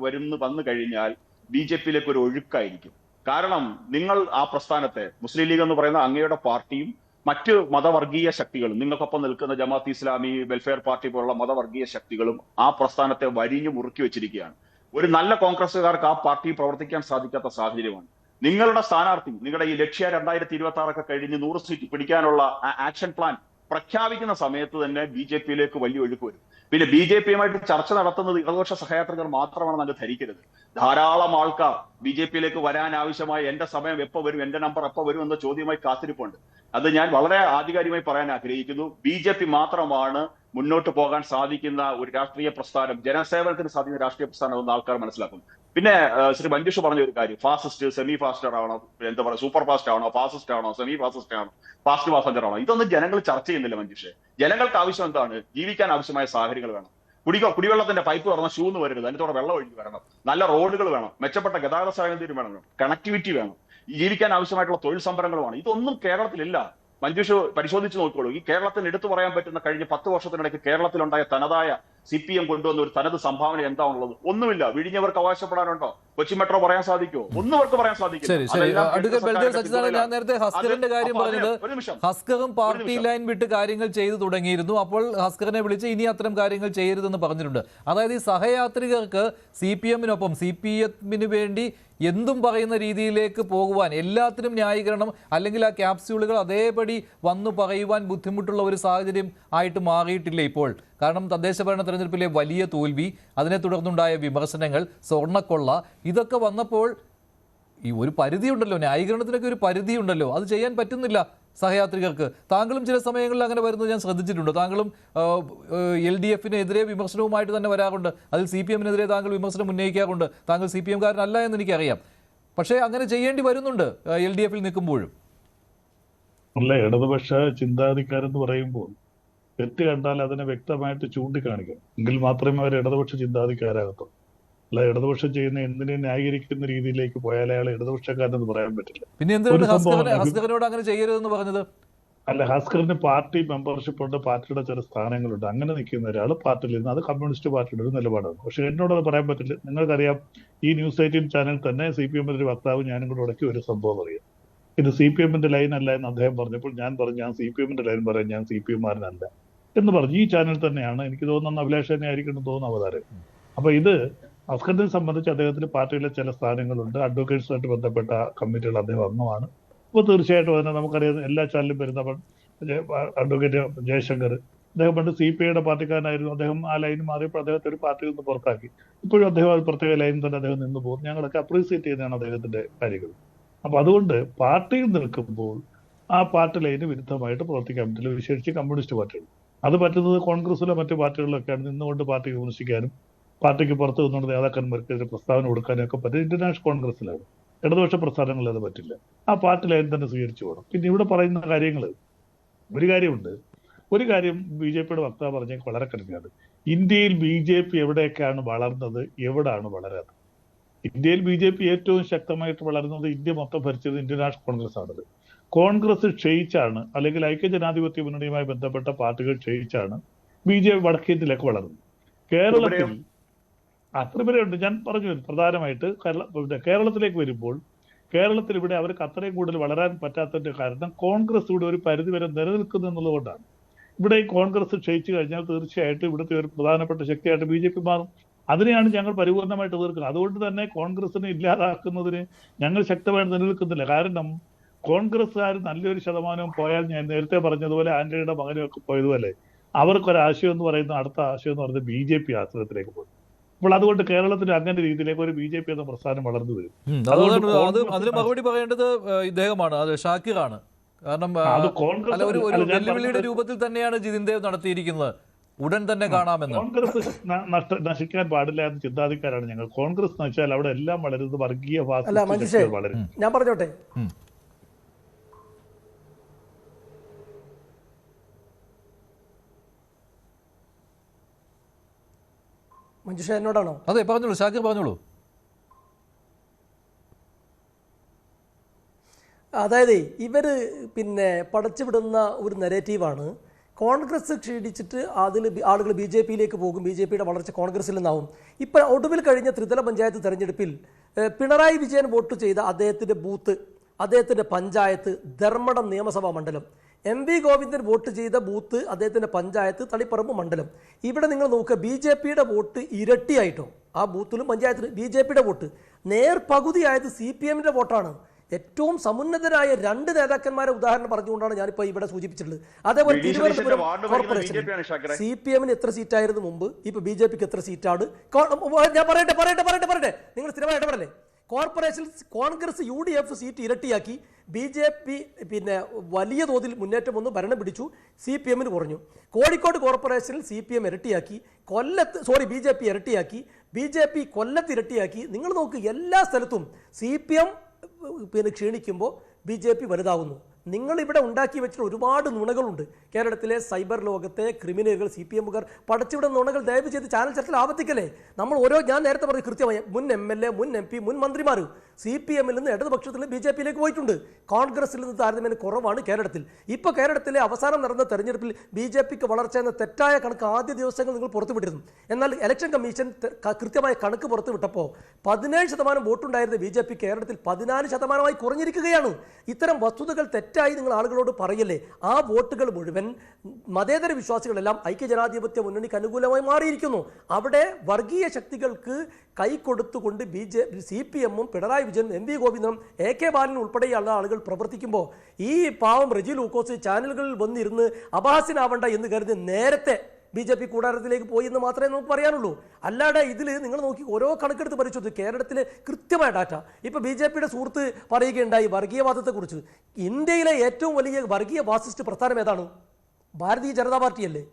വന്നു കഴിഞ്ഞാൽ BJP-യിലേക്ക് ഒരു ഒഴുക്കായിരിക്കും. കാരണം നിങ്ങൾ ആ പ്രസ്ഥാനത്തെ, മുസ്ലിം ലീഗ് എന്ന് പറയുന്ന അങ്ങയുടെ പാർട്ടിയും മറ്റ് മതവർഗീയ ശക്തികളും, നിങ്ങൾക്കൊപ്പം നിൽക്കുന്ന ജമാഅത്ത് ഇസ്ലാമി, വെൽഫെയർ പാർട്ടി പോലുള്ള മതവർഗീയ ശക്തികളും ആ പ്രസ്ഥാനത്തെ വരിഞ്ഞു മുറുക്കി വെച്ചിരിക്കുകയാണ്. ഒരു നല്ല കോൺഗ്രസുകാർക്ക് ആ പാർട്ടി പ്രവർത്തിക്കാൻ സാധിക്കാത്ത സാഹചര്യമാണ്. നിങ്ങളുടെ സ്ഥാനാർത്ഥി, നിങ്ങളുടെ ഈ ലക്ഷ്യ 2026 ഒക്കെ കഴിഞ്ഞ് 100 സീറ്റ് പിടിക്കാനുള്ള ആക്ഷൻ പ്ലാൻ പ്രഖ്യാപിക്കുന്ന സമയത്ത് തന്നെ BJP-യിലേക്ക് വലിയ ഒഴുക്ക് വരും. പിന്നെ BJP-യുമായിട്ട് ചർച്ച നടത്തുന്നത് ഇടതുപക്ഷ സഹയാത്രികർ മാത്രമാണെന്ന് അങ്ങ് ധരിക്കരുത്. ധാരാളം ആൾക്കാർ BJP-യിലേക്ക് വരാൻ ആവശ്യമായി എന്റെ സമയം എപ്പോൾ വരും, എന്റെ നമ്പർ എപ്പോൾ വരും എന്ന ചോദ്യമായി കാത്തിരിപ്പുണ്ട്. അത് ഞാൻ വളരെ ആധികാരികമായി പറയാൻ ആഗ്രഹിക്കുന്നു. BJP മാത്രമാണ് മുന്നോട്ട് പോകാൻ സാധിക്കുന്ന ഒരു രാഷ്ട്രീയ പ്രസ്ഥാനം, ജനസേവനത്തിന് സാധിക്കുന്ന രാഷ്ട്രീയ പ്രസ്ഥാനം എന്ന് ആൾക്കാർ മനസ്സിലാക്കുന്നു. പിന്നെ ശ്രീ മഞ്ജുഷ് പറഞ്ഞ ഒരു കാര്യം, ഫാസിസ്റ്റ്, സെമി ഫാസ്റ്റർ ആണോ, എന്താ പറയുക, സൂപ്പർ ഫാസ്റ്റ് ആണോ, ഫാസിസ്റ്റ് ആണോ, സെമി ഫാസിസ്റ്റ് ആണോ, ഫാസ്റ്റ് പാസഞ്ചർ ആണോ, ഇതൊന്നും ജനങ്ങൾ ചർച്ച ചെയ്യുന്നില്ല മഞ്ജുഷെ. ജനങ്ങൾക്ക് ആവശ്യം എന്താണ്? ജീവിക്കാൻ ആവശ്യമായ സാഹചര്യങ്ങൾ വേണം. കുടിവെള്ളത്തിന്റെ പൈപ്പ് തുറന്ന ഷൂ എന്ന് വരരുത്, അതിനോടെ വെള്ളം ഒഴുകി വരണം. നല്ല റോഡുകൾ വേണം, മെച്ചപ്പെട്ട ഗതാഗത സാഹചര്യം വേണം, കണക്ടിവിറ്റി വേണം, ജീവിക്കാൻ ആവശ്യമായിട്ടുള്ള തൊഴിൽ സംരംഭങ്ങൾ വേണം. ഇതൊന്നും കേരളത്തിലില്ല. മഞ്ജുഷ് പരിശോധിച്ച് നോക്കിക്കോളൂ. ഈ കേരളത്തിന് എടുത്തു പറയാൻ പറ്റുന്ന കഴിഞ്ഞ 10 വർഷത്തിനിടയ്ക്ക് കേരളത്തിലുണ്ടായ തനതായ CPM കൊണ്ടുവന്ന ഒരു തനത് സംഭാവന എന്താണുള്ളത്? ഒന്നുമില്ല. വിഴിഞ്ഞവർക്ക് അവകാശപ്പെടാനുണ്ടോ? കൊച്ചി മെട്രോ പറയാൻ സാധിക്കുമോ? ഒന്നും അവർക്ക് പറയാൻ സാധിക്കില്ല. ഞാൻ നേരത്തെ ഹസ്കറിന്റെ കാര്യം പറഞ്ഞത്, ഹസ്കറും പാർട്ടി ലൈൻ വിട്ട് കാര്യങ്ങൾ ചെയ്തു തുടങ്ങിയിരുന്നു. അപ്പോൾ ഹസ്കറിനെ വിളിച്ച് ഇനി അത്തരം കാര്യങ്ങൾ ചെയ്യരുതെന്ന് പറഞ്ഞിട്ടുണ്ട്. അതായത് ഈ സഹയാത്രികർക്ക് CPM-നൊപ്പം, CPM-ന് വേണ്ടി എന്തും പറയുന്ന രീതിയിലേക്ക് പോകുവാൻ, എല്ലാത്തിനും ന്യായീകരണം അല്ലെങ്കിൽ ആ ക്യാപ്സ്യൂളുകൾ അതേപടി വന്നു പറയുവാൻ ബുദ്ധിമുട്ടുള്ള ഒരു സാഹചര്യം ആയിട്ട് മാറിയിട്ടില്ല ഇപ്പോൾ. കാരണം തദ്ദേശ ഭരണ തെരഞ്ഞെടുപ്പിലെ വലിയ തോൽവി, അതിനെ തുടർന്നുണ്ടായ വിമർശനങ്ങൾ, സ്വർണ്ണക്കൊള്ള, ഇതൊക്കെ വന്നപ്പോൾ ഈ ഒരു പരിധിയുണ്ടല്ലോ, ന്യായീകരണത്തിനൊക്കെ ഒരു പരിധിയുണ്ടല്ലോ, അത് ചെയ്യാൻ പറ്റുന്നില്ല സഹയാത്രികർക്ക്. താങ്കളും ചില സമയങ്ങളിൽ അങ്ങനെ വരുന്നത് ഞാൻ ശ്രദ്ധിച്ചിട്ടുണ്ട്. താങ്കളും LDF-നെതിരെ വിമർശനവുമായിട്ട് തന്നെ വരാറുണ്ട്. അതിൽ CPM-നെതിരെ താങ്കൾ വിമർശനം ഉന്നയിക്കാറുണ്ട്. താങ്കൾ CPM-കാരനല്ല എന്ന് എനിക്കറിയാം. പക്ഷേ അങ്ങനെ ചെയ്യേണ്ടി വരുന്നുണ്ട് LDF-ൽ നിൽക്കുമ്പോഴും. അല്ല, ഇടതുപക്ഷ ചിന്താഗതിക്കാരെന്ന് പറയുമ്പോൾ തെറ്റ് കണ്ടാൽ അതിനെ വ്യക്തമായിട്ട് ചൂണ്ടിക്കാണിക്കണം, എങ്കിൽ മാത്രമേ അവർ ഇടതുപക്ഷ ചിന്താഗതിക്കാരാകത്തുള്ളൂ. അല്ല, ഇടതുപക്ഷം ചെയ്യുന്ന എന്തിനെ ന്യായീകരിക്കുന്ന രീതിയിലേക്ക് പോയാൽ അയാൾ ഇടതുപക്ഷക്കാരനെന്ന് പറയാൻ പറ്റില്ല. പിന്നെ എന്തിനാണ് ഹസ്കറിനോട് അങ്ങനെ ചെയ്യരുതെന്ന് പറഞ്ഞത്? അല്ല, ഹസ്കറിന് പാർട്ടി മെമ്പർഷിപ്പ് ഉണ്ട്, പാർട്ടിയുടെ ചില സ്ഥാനങ്ങളുണ്ട്. അങ്ങനെ നിൽക്കുന്ന ഒരാൾ പാർട്ടിയിൽ നിന്ന്, അത് കമ്മ്യൂണിസ്റ്റ് പാർട്ടിയുടെ ഒരു നിലപാടാണ്. പക്ഷെ എന്നോടത് പറയാൻ പറ്റില്ല. നിങ്ങൾക്കറിയാം, ഈ ന്യൂസ് 18 ചാനൽ തന്നെ CPM-ന്റെ ഒരു വക്താവ് ഞാനും കൂടെ ഇടയ്ക്ക് ഒരു സംഭവം അറിയാം. ഇത് CPM-ന്റെ ലൈൻ അല്ല എന്ന് അദ്ദേഹം പറഞ്ഞപ്പോൾ ഞാൻ പറഞ്ഞു, ഞാൻ CPM-ന്റെ ലൈൻ പറയാം, ഞാൻ CPM-മാരനല്ല എന്ന് പറഞ്ഞു. ഈ ചാനൽ തന്നെയാണ് എനിക്ക് തോന്നുന്ന അഭിലാഷ് തന്നെ ആയിരിക്കും തോന്നുന്ന അവതാരം. അപ്പൊ ഇത് അസ്കറിനെ സംബന്ധിച്ച് അദ്ദേഹത്തിന് പാർട്ടിയിലെ ചില സ്ഥാനങ്ങളുണ്ട്, അഡ്വക്കേറ്റ്സുമായിട്ട് ബന്ധപ്പെട്ട കമ്മിറ്റികൾ അദ്ദേഹം അംഗമാണ്. അപ്പോൾ തീർച്ചയായിട്ടും അതിനെ നമുക്കറിയാം, എല്ലാ ചാനലും വരുന്ന അഡ്വക്കേറ്റ് ജയശങ്കർ, അദ്ദേഹം പണ്ട് CPI-യുടെ പാർട്ടിക്കാരനായിരുന്നു. അദ്ദേഹം ആ ലൈൻ മാറിയപ്പോൾ അദ്ദേഹത്തെ ഒരു പാർട്ടിയിൽ നിന്ന് പുറത്താക്കി. ഇപ്പോഴും അദ്ദേഹം അത് പ്രത്യേക ലൈനിൽ തന്നെ അദ്ദേഹം നിന്ന് പോകും. ഞങ്ങളൊക്കെ അപ്രീസിയേറ്റ് ചെയ്യുന്നതാണ് അദ്ദേഹത്തിന്റെ കാര്യങ്ങൾ. അപ്പൊ അതുകൊണ്ട് പാർട്ടിയിൽ നിൽക്കുമ്പോൾ ആ പാർട്ടി ലൈന് വിരുദ്ധമായിട്ട് പ്രവർത്തിക്കാൻ പറ്റില്ല, വിശേഷിച്ച് കമ്മ്യൂണിസ്റ്റ് പാർട്ടികൾ. അത് പറ്റുന്നത് കോൺഗ്രസിലോ മറ്റു പാർട്ടികളിലൊക്കെയാണ് നിന്നുകൊണ്ട് പാർട്ടി വിമർശിക്കാനും പാർട്ടിക്ക് പുറത്തു നിന്നുകൊണ്ട് നേതാക്കന്മാർക്കെതിരെ പ്രസ്താവന കൊടുക്കാനും ഒക്കെ പറ്റും. ഇന്ത്യൻ നാഷണൽ കോൺഗ്രസിലാണ്. ഇടതുപക്ഷ പ്രസ്ഥാനങ്ങളിൽ അത് പറ്റില്ല. ആ പാർട്ടി ലൈൻ തന്നെ സ്വീകരിച്ചു പോകണം. പിന്നെ ഇവിടെ പറയുന്ന കാര്യങ്ങൾ ഒരു കാര്യമുണ്ട്. ഒരു കാര്യം BJP-യുടെ വക്താവ് പറഞ്ഞാൽ വളരെ കഠിനമാണ്. ഇന്ത്യയിൽ BJP എവിടെയൊക്കെയാണ് വളർന്നത്, എവിടാണ് വളരാത്തത്? ഇന്ത്യയിൽ BJP ഏറ്റവും ശക്തമായിട്ട് വളരുന്നത്, ഇന്ത്യ മൊത്തം ഭരിച്ചത് ഇന്ത്യൻ നാഷണൽ കോൺഗ്രസ് ആണത്. കോൺഗ്രസ് ക്ഷയിച്ചാണ്, അല്ലെങ്കിൽ ഐക്യജനാധിപത്യ മുന്നണിയുമായി ബന്ധപ്പെട്ട പാർട്ടികൾ ക്ഷയിച്ചാണ് BJP വടക്കേന്ത്യയിലേക്ക് വളർന്നത്. കേരളത്തിൽ അത്രവരെയുണ്ട്. ഞാൻ പറഞ്ഞു, പ്രധാനമായിട്ട് കേരളത്തിലേക്ക് വരുമ്പോൾ കേരളത്തിൽ ഇവിടെ അവർക്ക് അത്രയും കൂടുതൽ വളരാൻ പറ്റാത്തതിന്റെ കാരണം കോൺഗ്രസ് ഇവിടെ ഒരു പരിധിവരെ നിലനിൽക്കുന്നു എന്നുള്ളതുകൊണ്ടാണ്. ഇവിടെ ഈ കോൺഗ്രസ് ക്ഷയിച്ചു കഴിഞ്ഞാൽ തീർച്ചയായിട്ടും ഇവിടുത്തെ ഒരു പ്രധാനപ്പെട്ട ശക്തിയായിട്ട് BJP മാറും. അതിനെയാണ് ഞങ്ങൾ പരിപൂർണമായിട്ട് എതിർക്കുന്നത്. അതുകൊണ്ട് തന്നെ കോൺഗ്രസിനെ ഇല്ലാതാക്കുന്നതിന് ഞങ്ങൾ ശക്തമായിട്ട് നിലനിൽക്കുന്നില്ല. കാരണം കോൺഗ്രസ്സുകാർ നല്ലൊരു ശതമാനവും പോയാൽ, ഞാൻ നേരത്തെ പറഞ്ഞതുപോലെ ആന്റണിയുടെ മകനും ഒക്കെ പോയതുപോലെ, അവർക്കൊരാശയം എന്ന് പറയുന്ന, അടുത്ത ആശയം എന്ന് പറയുന്നത് BJP ആശ്രയത്തിലേക്ക് പോകും. അപ്പോൾ അതുകൊണ്ട് കേരളത്തിൽ അങ്ങനെ രീതിയിലേക്ക് ഒരു BJP എന്ന പ്രസ്ഥാനം വളർന്നു വരും. അതിന് മറുപടി പറയേണ്ടത് ഇദ്ദേഹമാണ്, അത് ഷാക്കിറാണ്. കാരണം ഒരു വെല്ലുവിളിയുടെ രൂപത്തിൽ തന്നെയാണ് ജിതിൻ ദേവ് നടത്തിയിരിക്കുന്നത്. ഉടൻ തന്നെ കാണാമെന്ന്. കോൺഗ്രസ് നശിക്കാൻ പാടില്ല എന്ന ചിന്താധികാരാണ് ഞങ്ങൾ. കോൺഗ്രസ് എന്ന് വെച്ചാൽ അവിടെ എല്ലാം വളരുന്നത് വർഗീയ വളരും. ഞാൻ പറഞ്ഞോട്ടെ, മഞ്ജുഷ എന്നോടാണോ? അതെ, പറഞ്ഞോളൂ ഷാക്കിർ, പറഞ്ഞോളൂ. അതായത് ഇവർ പടച്ചുവിടുന്ന ഒരു നെറേറ്റീവാണ്, കോൺഗ്രസ് ക്ഷീണിച്ചിട്ട് അതിൽ ആളുകൾ BJP-യിലേക്ക് പോകും, BJP-യുടെ വളർച്ച കോൺഗ്രസിൽ നിന്നാവും. ഇപ്പോൾ ഒടുവിൽ കഴിഞ്ഞ ത്രിതല പഞ്ചായത്ത് തെരഞ്ഞെടുപ്പിൽ പിണറായി വിജയൻ വോട്ട് ചെയ്ത അദ്ദേഹത്തിൻ്റെ ബൂത്ത്, അദ്ദേഹത്തിൻ്റെ പഞ്ചായത്ത് ധർമ്മടം നിയമസഭാ മണ്ഡലം, MV ഗോവിന്ദൻ വോട്ട് ചെയ്ത ബൂത്ത്, അദ്ദേഹത്തിൻ്റെ പഞ്ചായത്ത് തളിപ്പറമ്പ് മണ്ഡലം. ഇവിടെ നിങ്ങൾ നോക്കുക, BJP-യുടെ വോട്ട് ഇരട്ടിയായിട്ടോ ആ ബൂത്തിലും പഞ്ചായത്തിലും. BJP-യുടെ വോട്ട് നേർപകുതിയായത് CPM-ന്റെ വോട്ടാണ്. ഏറ്റവും സമുന്നതരായ 2 നേതാക്കന്മാരെ ഉദാഹരണം പറഞ്ഞുകൊണ്ടാണ് ഞാനിപ്പോൾ ഇവിടെ സൂചിപ്പിച്ചിട്ടുള്ളത്. അതേപോലെ തിരുവനന്തപുരം കോർപ്പറേഷൻ CPM-ന് എത്ര സീറ്റായിരുന്നു മുമ്പ്, ഇപ്പോൾ BJP-ക്ക് എത്ര സീറ്റാണ്? ഞാൻ പറയട്ടെ, നിങ്ങൾ സ്ഥിരമായിട്ട് പറയല്ലേ. കോർപ്പറേഷനിൽ കോൺഗ്രസ് UDF സീറ്റ് ഇരട്ടിയാക്കി, BJP വലിയ തോതിൽ മുന്നേറ്റം വന്നു, ഭരണം പിടിച്ചു, CPM-ന് കുറഞ്ഞു. കോഴിക്കോട് കോർപ്പറേഷനിൽ CPM ഇരട്ടിയാക്കി, BJP ഇരട്ടിയാക്കി, BJP കൊല്ലത്ത് ഇരട്ടിയാക്കി. നിങ്ങൾ നോക്ക്, എല്ലാ സ്ഥലത്തും CPM ക്ഷീണിക്കുമ്പോൾ BJP വലുതാവുന്നു. നിങ്ങളിവിടെ ഉണ്ടാക്കി വെച്ചിട്ട് ഒരുപാട് നുണകളുണ്ട്. കേരളത്തിലെ സൈബർ ലോകത്തെ ക്രിമിനലുകൾ, CPM-കാർ പടച്ചുവിടുന്ന നുണകൾ ദയവ് ചെയ്ത് ചാനൽ ചർച്ചയിൽ ആവർത്തിക്കല്ലേ. നമ്മൾ ഞാൻ നേരത്തെ പറഞ്ഞു കൃത്യമായി, മുൻ MLA, മുൻ MP, മുൻ മന്ത്രിമാർ CPM-ൽ നിന്ന് ഇടതുപക്ഷത്തിൽ BJP-യിലേക്ക് പോയിട്ടുണ്ട്. കോൺഗ്രസിൽ നിന്ന് താരതമ്യേന കുറവാണ് കേരളത്തിൽ. ഇപ്പോൾ കേരളത്തിലെ അവസാനം നടന്ന തെരഞ്ഞെടുപ്പിൽ BJP-ക്ക് വളർച്ച എന്ന തെറ്റായ കണക്ക് ആദ്യ ദിവസങ്ങൾ നിങ്ങൾ പുറത്തുവിട്ടിരുന്നു. എന്നാൽ ഇലക്ഷൻ കമ്മീഷൻ കൃത്യമായ കണക്ക് പുറത്തുവിട്ടപ്പോൾ 17% വോട്ടുണ്ടായിരുന്ന BJP കേരളത്തിൽ 14% കുറഞ്ഞിരിക്കുകയാണ്. ഇത്തരം വസ്തുതകൾ തെറ്റാണ് ഡയറക്റ്റായി നിങ്ങൾ ആളുകളോട് പറയല്ലേ ആ വോട്ടുകൾ മുഴുവൻ മതേതര വിശ്വാസികളെല്ലാം ഐക്യജനാധിപത്യ മുന്നണിക്ക് അനുകൂലമായി മാറിയിരിക്കുന്നു. അവിടെ വർഗീയ ശക്തികൾക്ക് കൈകൊടുത്തുകൊണ്ട് CPM-ഉം പിണറായി വിജയനും MP ഗോവിന്ദനും AK ബാലനും ഉൾപ്പെടെയുള്ള ആളുകൾ പ്രവർത്തിക്കുമ്പോൾ ഈ പാവം റെജി ലൂക്കോസ് ചാനലുകളിൽ വന്നിരുന്ന് അപഹാസ്യനാവണ്ട എന്ന് കരുതി നേരത്തെ BJP കൂടാരത്തിലേക്ക് പോയി എന്ന് മാത്രമേ നമുക്ക് പറയാനുള്ളൂ. അല്ലാതെ ഇതിൽ നിങ്ങൾ നോക്കി ഓരോ കണക്കെടുത്ത് പരിശോധിച്ചു കേരളത്തിലെ കൃത്യമായ ഡാറ്റ. ഇപ്പോൾ BJP-യുടെ സുഹൃത്ത് പറയുകയുണ്ടായി വർഗീയവാദത്തെക്കുറിച്ച്. ഇന്ത്യയിലെ ഏറ്റവും വലിയ വർഗീയ ഫാസിസ്റ്റ് പ്രസ്ഥാനം ഏതാണ്? ഭാരതീയ ജനതാ പാർട്ടിയല്ലേ?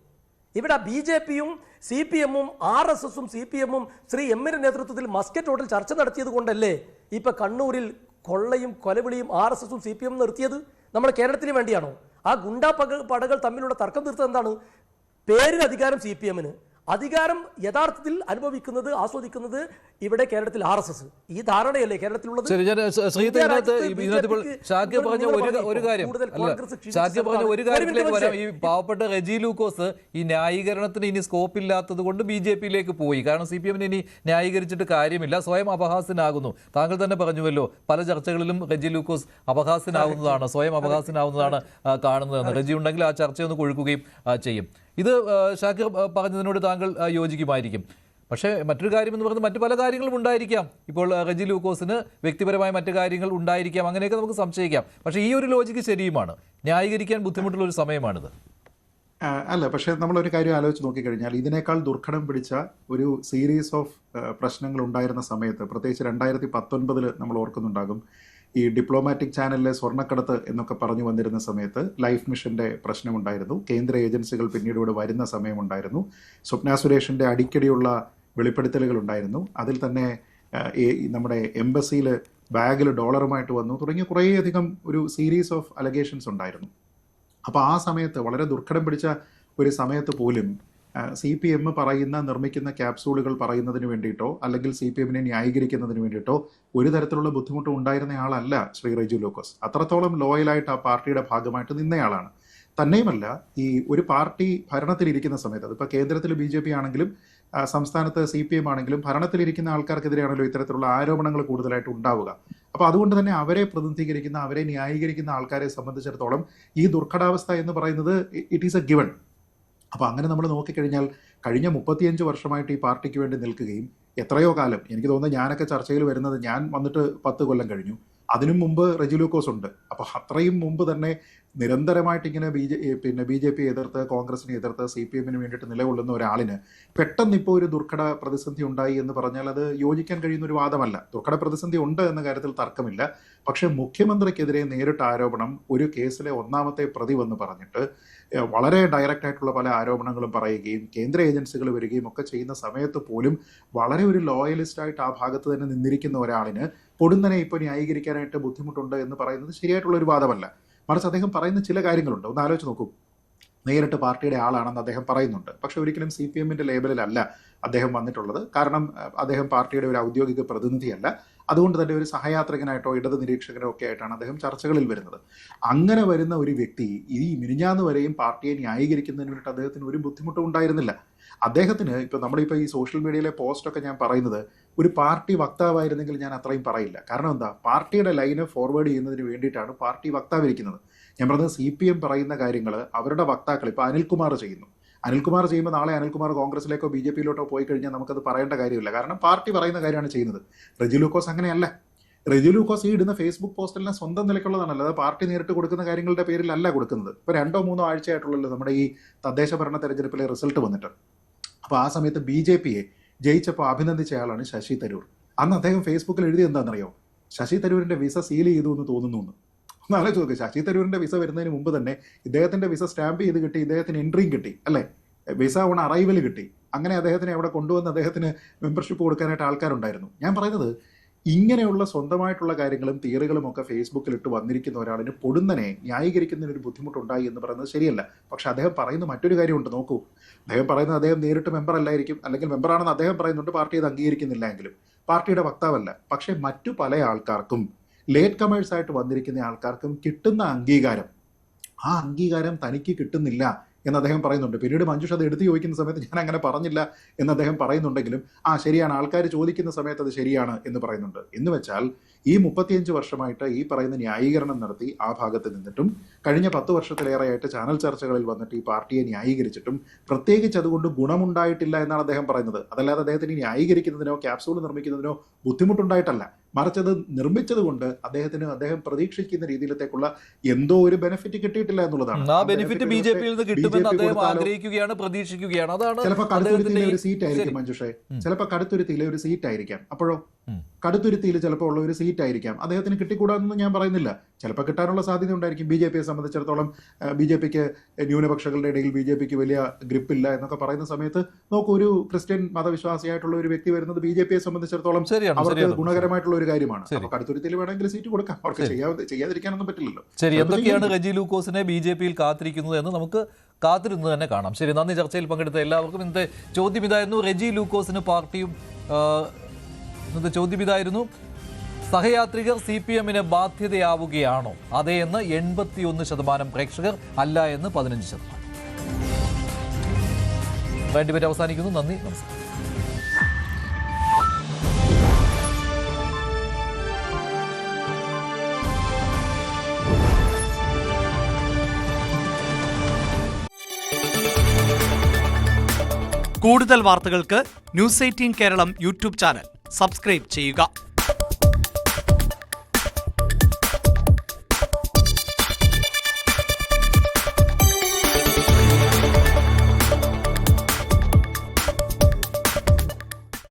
ഇവിടെ BJP-യും CPM-ഉം RSS-ഉം CPM-ഉം ശ്രീ M-ന്റെ നേതൃത്വത്തിൽ മസ്കറ്റ് ഹോട്ടൽ ചർച്ച നടത്തിയത് കൊണ്ടല്ലേ ഇപ്പൊ കണ്ണൂരിൽ കൊള്ളയും കൊലവിളിയും RSS-ഉം CPM-ഉം നിർത്തിയത്? നമ്മുടെ കേരളത്തിന് വേണ്ടിയാണോ? ആ ഗുണ്ടാ പടകൾ തമ്മിലുള്ള തർക്കം തീർത്തത് എന്താണ്? പേരിന് അധികാരം CPM-ന്, അധികാരം യഥാർത്ഥത്തിൽ അനുഭവിക്കുന്നത് ആസ്വദിക്കുന്നത് ഇവിടെ കേരളത്തിൽ RSS. ഈ ധാരണയല്ലേ കേരളത്തിലുള്ളത്? ഈ പാവപ്പെട്ട റെജി ലൂക്കോസ് ഈ ന്യായീകരണത്തിന് ഇനി സ്കോപ്പ് ഇല്ലാത്തത് കൊണ്ട് BJP-യിലേക്ക് പോയി. കാരണം CPM-നെ ഇനി ന്യായീകരിച്ചിട്ട് കാര്യമില്ല, സ്വയം അപഹാസ്യനാകുന്നു. താങ്കൾ തന്നെ പറഞ്ഞുവല്ലോ, പല ചർച്ചകളിലും റെജി ലൂക്കോസ് അപഹാസ്യനാവുന്നതാണ്, സ്വയം അപഹാസ്യനാവുന്നതാണ് കാണുന്നതെന്ന്. റെജി ഉണ്ടെങ്കിൽ ആ ചർച്ചയൊന്ന് കൊഴുക്കുകയും ചെയ്യും. ഇത് ഷാക്കിർ പറഞ്ഞതിനോട് താങ്കൾ യോജിക്കുമായിരിക്കും. പക്ഷേ മറ്റൊരു കാര്യം എന്ന് പറയുന്നത് മറ്റു പല കാര്യങ്ങളും ഉണ്ടായിരിക്കാം. ഇപ്പോൾ റെജി ലൂക്കോസിന് വ്യക്തിപരമായ മറ്റു കാര്യങ്ങൾ ഉണ്ടായിരിക്കാം, അങ്ങനെയൊക്കെ നമുക്ക് സംശയിക്കാം. പക്ഷേ ഈ ഒരു ലോജിക്ക് ശരിയുമാണ്, ന്യായീകരിക്കാൻ ബുദ്ധിമുട്ടുള്ള ഒരു സമയമാണിത്. അല്ല, പക്ഷേ നമ്മളൊരു കാര്യം ആലോചിച്ച് നോക്കിക്കഴിഞ്ഞാൽ ഇതിനേക്കാൾ ദുർഘടം പിടിച്ച ഒരു സീരീസ് ഓഫ് പ്രശ്നങ്ങൾ ഉണ്ടായിരുന്ന സമയത്ത്, പ്രത്യേകിച്ച് 2019 നമ്മൾ ഓർക്കുന്നുണ്ടാകും, ഈ ഡിപ്ലോമാറ്റിക് ചാനലിലെ സ്വർണ്ണക്കടത്ത് എന്നൊക്കെ പറഞ്ഞു വന്നിരുന്ന സമയത്ത് ലൈഫ് മിഷന്റെ പ്രശ്നമുണ്ടായിരുന്നു. കേന്ദ്ര ഏജൻസികൾ പിന്നീട് ഇവിടെ വരുന്ന സമയമുണ്ടായിരുന്നു. സ്വപ്ന സുരേഷിന്റെ അടിക്കടിയുള്ള വെളിപ്പെടുത്തലുകൾ ഉണ്ടായിരുന്നു. അതിൽ തന്നെ നമ്മുടെ എംബസിയിൽ ബാഗിൽ ഡോളറുമായിട്ട് വന്നു തുടങ്ങിയ കുറേയധികം ഒരു സീരീസ് ഓഫ് അലഗേഷൻസ് ഉണ്ടായിരുന്നു. അപ്പോൾ ആ സമയത്ത് വളരെ ദുർഘടം പിടിച്ച ഒരു സമയത്ത് പോലും CPM നിർമ്മിക്കുന്ന ക്യാപ്സൂളുകൾ പറയുന്നതിന് വേണ്ടിയിട്ടോ അല്ലെങ്കിൽ CPM-നെ ന്യായീകരിക്കുന്നതിന് വേണ്ടിയിട്ടോ ഒരു തരത്തിലുള്ള ബുദ്ധിമുട്ടും ഉണ്ടായിരുന്നയാളല്ല ശ്രീ റെജി ലൂക്കോസ്. അത്രത്തോളം ലോയലായിട്ട് ആ പാർട്ടിയുടെ ഭാഗമായിട്ട് നിന്നയാളാണ്. തന്നെയുമല്ല, ഈ ഒരു പാർട്ടി ഭരണത്തിലിരിക്കുന്ന സമയത്ത്, അതിപ്പോൾ കേന്ദ്രത്തിൽ BJP ആണെങ്കിലും സംസ്ഥാനത്ത് CPM ആണെങ്കിലും ഭരണത്തിലിരിക്കുന്ന ആൾക്കാർക്കെതിരെയാണല്ലോ ഇത്തരത്തിലുള്ള ആരോപണങ്ങൾ കൂടുതലായിട്ട് ഉണ്ടാവുക. അപ്പോൾ അതുകൊണ്ട് തന്നെ അവരെ പ്രതിനിധീകരിക്കുന്ന, അവരെ ന്യായീകരിക്കുന്ന ആൾക്കാരെ സംബന്ധിച്ചിടത്തോളം ഈ ദുർഘടാവസ്ഥ എന്ന് പറയുന്നത് ഇറ്റ് ഈസ് എ ഗിവൺ. അപ്പോൾ അങ്ങനെ നമ്മൾ നോക്കിക്കഴിഞ്ഞാൽ കഴിഞ്ഞ 35 വർഷമായിട്ട് ഈ പാർട്ടിക്ക് വേണ്ടി നിൽക്കുകയും എത്രയോ കാലം, എനിക്ക് തോന്നുന്നത് ഞാനൊക്കെ ചർച്ചയിൽ വരുന്നത്, ഞാൻ വന്നിട്ട് 10 കൊല്ലം കഴിഞ്ഞു, അതിനും മുമ്പ് റെജി ലൂക്കോസ് ഉണ്ട്. അപ്പോൾ അത്രയും മുമ്പ് തന്നെ നിരന്തരമായിട്ട് ഇങ്ങനെ BJP എതിർത്ത്, കോൺഗ്രസിനെ എതിർത്ത്, CPM-ന് വേണ്ടിയിട്ട് നിലകൊള്ളുന്ന ഒരാളിന് പെട്ടെന്ന് ഇപ്പോൾ ഒരു ദുർഘട പ്രതിസന്ധി ഉണ്ടായി എന്ന് പറഞ്ഞാൽ അത് യോജിക്കാൻ കഴിയുന്ന ഒരു വാദമല്ല. ദുർഘട പ്രതിസന്ധി ഉണ്ട് എന്ന കാര്യത്തിൽ തർക്കമില്ല. പക്ഷേ മുഖ്യമന്ത്രിക്കെതിരെ നേരിട്ട് ആരോപണം, ഒരു കേസിലെ 1ാമത്തെ പ്രതി വന്ന് പറഞ്ഞിട്ട് വളരെ ഡയറക്റ്റ് ആയിട്ടുള്ള പല ആരോപണങ്ങളും പറയുകയും കേന്ദ്ര ഏജൻസികൾ വരികയും ഒക്കെ ചെയ്യുന്ന സമയത്ത് പോലും വളരെ ഒരു ലോയലിസ്റ്റ് ആയിട്ട് ആ ഭാഗത്ത് തന്നെ നിന്നിരിക്കുന്ന ഒരാളിന് പൊടുന്നനെ ഇപ്പോൾ ന്യായീകരിക്കാനായിട്ട് ബുദ്ധിമുട്ടുണ്ട് എന്ന് പറയുന്നത് ശരിയായിട്ടുള്ള ഒരു വാദമല്ല. മറിച്ച് അദ്ദേഹം പറയുന്ന ചില കാര്യങ്ങളുണ്ട്. ഒന്ന് ആലോചിച്ച് നോക്കൂ. നേരിട്ട് പാർട്ടിയുടെ ആളാണെന്ന് അദ്ദേഹം പറയുന്നുണ്ട്. പക്ഷെ ഒരിക്കലും CPM-ന്റെ ലേബലിലല്ല അദ്ദേഹം വന്നിട്ടുള്ളത്. കാരണം അദ്ദേഹം പാർട്ടിയുടെ ഒരു ഔദ്യോഗിക പ്രതിനിധിയല്ല. അതുകൊണ്ട് തന്നെ ഒരു സഹയാത്രികനായിട്ടോ ഇടത് നിരീക്ഷകനോ ഒക്കെ ആയിട്ടാണ് അദ്ദേഹം ചർച്ചകളിൽ വരുന്നത്. അങ്ങനെ വരുന്ന ഒരു വ്യക്തി ഈ മിനിഞ്ഞാന്ന് വരെയും പാർട്ടിയെ ന്യായീകരിക്കുന്നതിന് വേണ്ടിയിട്ട് അദ്ദേഹത്തിന് ഒരു ബുദ്ധിമുട്ടും ഉണ്ടായിരുന്നില്ല. അദ്ദേഹത്തിന് ഇപ്പോൾ നമ്മളിപ്പോൾ ഈ സോഷ്യൽ മീഡിയയിലെ പോസ്റ്റൊക്കെ ഞാൻ പറയുന്നത് ഒരു പാർട്ടി വക്താവായിരുന്നെങ്കിൽ ഞാൻ അത്രയും പറയില്ല. കാരണം എന്താ, പാർട്ടിയുടെ ലൈന് ഫോർവേഡ് ചെയ്യുന്നതിന് വേണ്ടിയിട്ടാണ് പാർട്ടി വക്താവിരിക്കുന്നത്. ഞാൻ പറഞ്ഞത് CPM പറയുന്ന കാര്യങ്ങൾ അവരുടെ വക്താക്കൾ, ഇപ്പോൾ അനിൽകുമാർ ചെയ്യുന്നു. അനിൽകുമാർ ചെയ്യുമ്പോൾ നാളെ അനിൽകുമാർ കോൺഗ്രസിലേക്കോ BJP-യിലോട്ടോ പോയി കഴിഞ്ഞാൽ നമുക്കത് പറയേണ്ട കാര്യമില്ല. കാരണം പാർട്ടി പറയുന്ന കാര്യമാണ് ചെയ്യുന്നത്. റെജി ലൂക്കോസ് അങ്ങനെയല്ല. റെജി ലൂക്കോസ് ഈ ഇടുന്ന ഫേസ്ബുക്ക് പോസ്റ്റിലെല്ലാം സ്വന്തം നിലയ്ക്കുള്ളതാണല്ലോ. അത് പാർട്ടി നേരിട്ട് കൊടുക്കുന്ന കാര്യങ്ങളുടെ പേരിലല്ല കൊടുക്കുന്നത്. ഇപ്പോൾ 2-3 ആഴ്ചയായിട്ടുള്ളല്ലോ നമ്മുടെ ഈ തദ്ദേശ ഭരണ തെരഞ്ഞെടുപ്പിലെ റിസൾട്ട് വന്നിട്ട്. അപ്പോൾ ആ സമയത്ത് BJP-യെ ജയിച്ചപ്പോൾ അഭിനന്ദിച്ചയാളാണ് ശശി തരൂർ. അന്ന് അദ്ദേഹം ഫേസ്ബുക്കിൽ എഴുതി എന്താണെന്നറിയോ? ശശി തരൂരിൻ്റെ വിസ സീൽ ചെയ്തു എന്ന് തോന്നുന്നു എന്ന്. ഒന്ന് ആലോചിച്ച് നോക്ക്. ശശി തരൂരിൻ്റെ വിസ വരുന്നതിന് മുമ്പ് തന്നെ ഇദ്ദേഹത്തിൻ്റെ വിസ സ്റ്റാമ്പ് ചെയ്ത് കിട്ടി, ഇദ്ദേഹത്തിന് എൻട്രിയും കിട്ടി, അല്ലേ? വിസ ഓൺ അറൈവൽ കിട്ടി. അങ്ങനെ അദ്ദേഹത്തിനെ അവിടെ കൊണ്ടുവന്ന് അദ്ദേഹത്തിന് മെമ്പർഷിപ്പ് കൊടുക്കാനായിട്ട് ആൾക്കാരുണ്ടായിരുന്നു. ഞാൻ പറയുന്നത് ഇങ്ങനെയുള്ള സ്വന്തമായിട്ടുള്ള കാര്യങ്ങളും തിയറികളും ഒക്കെ ഫേസ്ബുക്കിൽ ഇട്ട് വന്നിരിക്കുന്ന ഒരാളിന് പൊടുന്നനെ ന്യായീകരിക്കുന്നതിനൊരു ബുദ്ധിമുട്ടുണ്ടായി എന്ന് പറയുന്നത് ശരിയല്ല. പക്ഷെ അദ്ദേഹം പറയുന്ന മറ്റൊരു കാര്യമുണ്ട്. നോക്കൂ, അദ്ദേഹം പറയുന്നത് അദ്ദേഹം നേരിട്ട് മെമ്പർ അല്ലായിരിക്കും, അല്ലെങ്കിൽ മെമ്പറാണെന്ന് അദ്ദേഹം പറയുന്നുണ്ട്, പാർട്ടി അത് അംഗീകരിക്കുന്നില്ല എങ്കിലും പാർട്ടിയുടെ വക്താവല്ല. പക്ഷെ മറ്റു പല ആൾക്കാർക്കും, ലേറ്റ് കമേഴ്സ് ആയിട്ട് വന്നിരിക്കുന്ന ആൾക്കാർക്കും കിട്ടുന്ന അംഗീകാരം, ആ അംഗീകാരം തനിക്ക് കിട്ടുന്നില്ല എന്ന് അദ്ദേഹം പറയുന്നുണ്ട്. പിന്നീട് മഞ്ജുഷ് അത് എടുത്തു ചോദിക്കുന്ന സമയത്ത് ഞാൻ അങ്ങനെ പറഞ്ഞില്ല എന്ന് അദ്ദേഹം പറയുന്നുണ്ടെങ്കിലും ശരിയാണ്, ആൾക്കാർ ചോദിക്കുന്ന സമയത്ത് അത് ശരിയാണ് എന്ന് പറയുന്നുണ്ട്. എന്ന് വെച്ചാൽ ഈ 35 വർഷമായിട്ട് ഈ പറയുന്ന ന്യായീകരണം നടത്തി ആ ഭാഗത്ത് നിന്നിട്ടും കഴിഞ്ഞ 10 വർഷത്തിലേറെയായിട്ട് ചാനൽ ചർച്ചകളിൽ വന്നിട്ട് ഈ പാർട്ടിയെ ന്യായീകരിച്ചിട്ടും പ്രത്യേകിച്ച് അതുകൊണ്ട് ഗുണമുണ്ടായിട്ടില്ല എന്നാണ് അദ്ദേഹം പറയുന്നത്. അതല്ലാതെ അദ്ദേഹത്തിന് ന്യായീകരിക്കുന്നതിനോ ക്യാപ്സൂൾ നിർമ്മിക്കുന്നതിനോ ബുദ്ധിമുട്ടുണ്ടായിട്ടല്ല, മറിച്ച് അത് നിർമ്മിച്ചത് കൊണ്ട് അദ്ദേഹം പ്രതീക്ഷിക്കുന്ന രീതിയിലേക്കുള്ള എന്തോ ഒരു ബെനിഫിറ്റ് കിട്ടിയിട്ടില്ല എന്നുള്ളതാണ്. ആ ബെനിഫിറ്റ് ബിജെപിയിൽ നിന്ന് കിട്ടുമെന്ന് അദ്ദേഹം ആഗ്രഹിക്കുകയാണ്, പ്രതീക്ഷിക്കുകയാണ്. അതാണ് ചിലപ്പോൾ കടുത്തുരുത്തിയിലെ ഒരു സീറ്റ് ആയിരിക്കും മഞ്ജുഷേ, ചിലപ്പോൾ കടുത്തുരുത്തിയിലെ ഒരു സീറ്റ് ആയിരിക്കാം. അപ്പോഴോ കടുത്തുരുത്തിയിൽ ചിലപ്പോൾ ഉള്ള ഒരു സീറ്റ് ആയിരിക്കാം, അദ്ദേഹത്തിന് കിട്ടിക്കൂടാതെന്ന് ഞാൻ പറയുന്നില്ല. ചിലപ്പോൾ കിട്ടാനുള്ള സാധ്യത ഉണ്ടായിരിക്കും. BJP യെ സംബന്ധിച്ചിടത്തോളം BJPക്ക് ന്യൂനപക്ഷങ്ങളുടെ ഇടയിൽ BJPക്ക് വലിയ ഗ്രിപ്പില്ല എന്നൊക്കെ പറയുന്ന സമയത്ത് നോക്കൂ, ഒരു ക്രിസ്ത്യൻ മതവിശ്വാസിയായിട്ടുള്ള ഒരു വ്യക്തി വരുന്നത് BJP യെ സംബന്ധിച്ചിടത്തോളം അവർക്ക് ഗുണകരമായിട്ടുള്ള ഒരു കാര്യമാണ്. അപ്പോൾ കടുത്തുരുത്തിയിൽ വേണമെങ്കിൽ സീറ്റ് കൊടുക്കാം, അവർക്ക് ചെയ്യാതിരിക്കാനൊന്നും പറ്റില്ലല്ലോ. ശരി, എന്തൊക്കെയാണ് റെജി ലൂക്കോസിനെ BJPയിൽ കാത്തിരിക്കുന്നത് എന്ന് നമുക്ക് കാത്തിരുന്ന് തന്നെ കാണാം. ശരി, നന്ദി. ചർച്ചയിൽ പങ്കെടുത്ത എല്ലാവർക്കും ഇന്നത്തെ ചോദ്യം ഇതായിരുന്നു. റെജി ലൂക്കോസിന് പാർട്ടിയും ഇന്നത്തെ ചോദ്യം ഇതായിരുന്നു: സഹയാത്രികർ CPM-ന് ബാധ്യതയാവുകയാണോ? അതെ എന്ന് 81% പ്രേക്ഷകർ, അല്ല എന്ന് 15%. ഡിബേറ്റ് അവസാനിക്കുന്നു. നന്ദി, നമസ്കാരം. കൂടുതൽ വാർത്തകൾക്ക് News 18 Keralam YouTube channel subscribe ചെയ്യുക.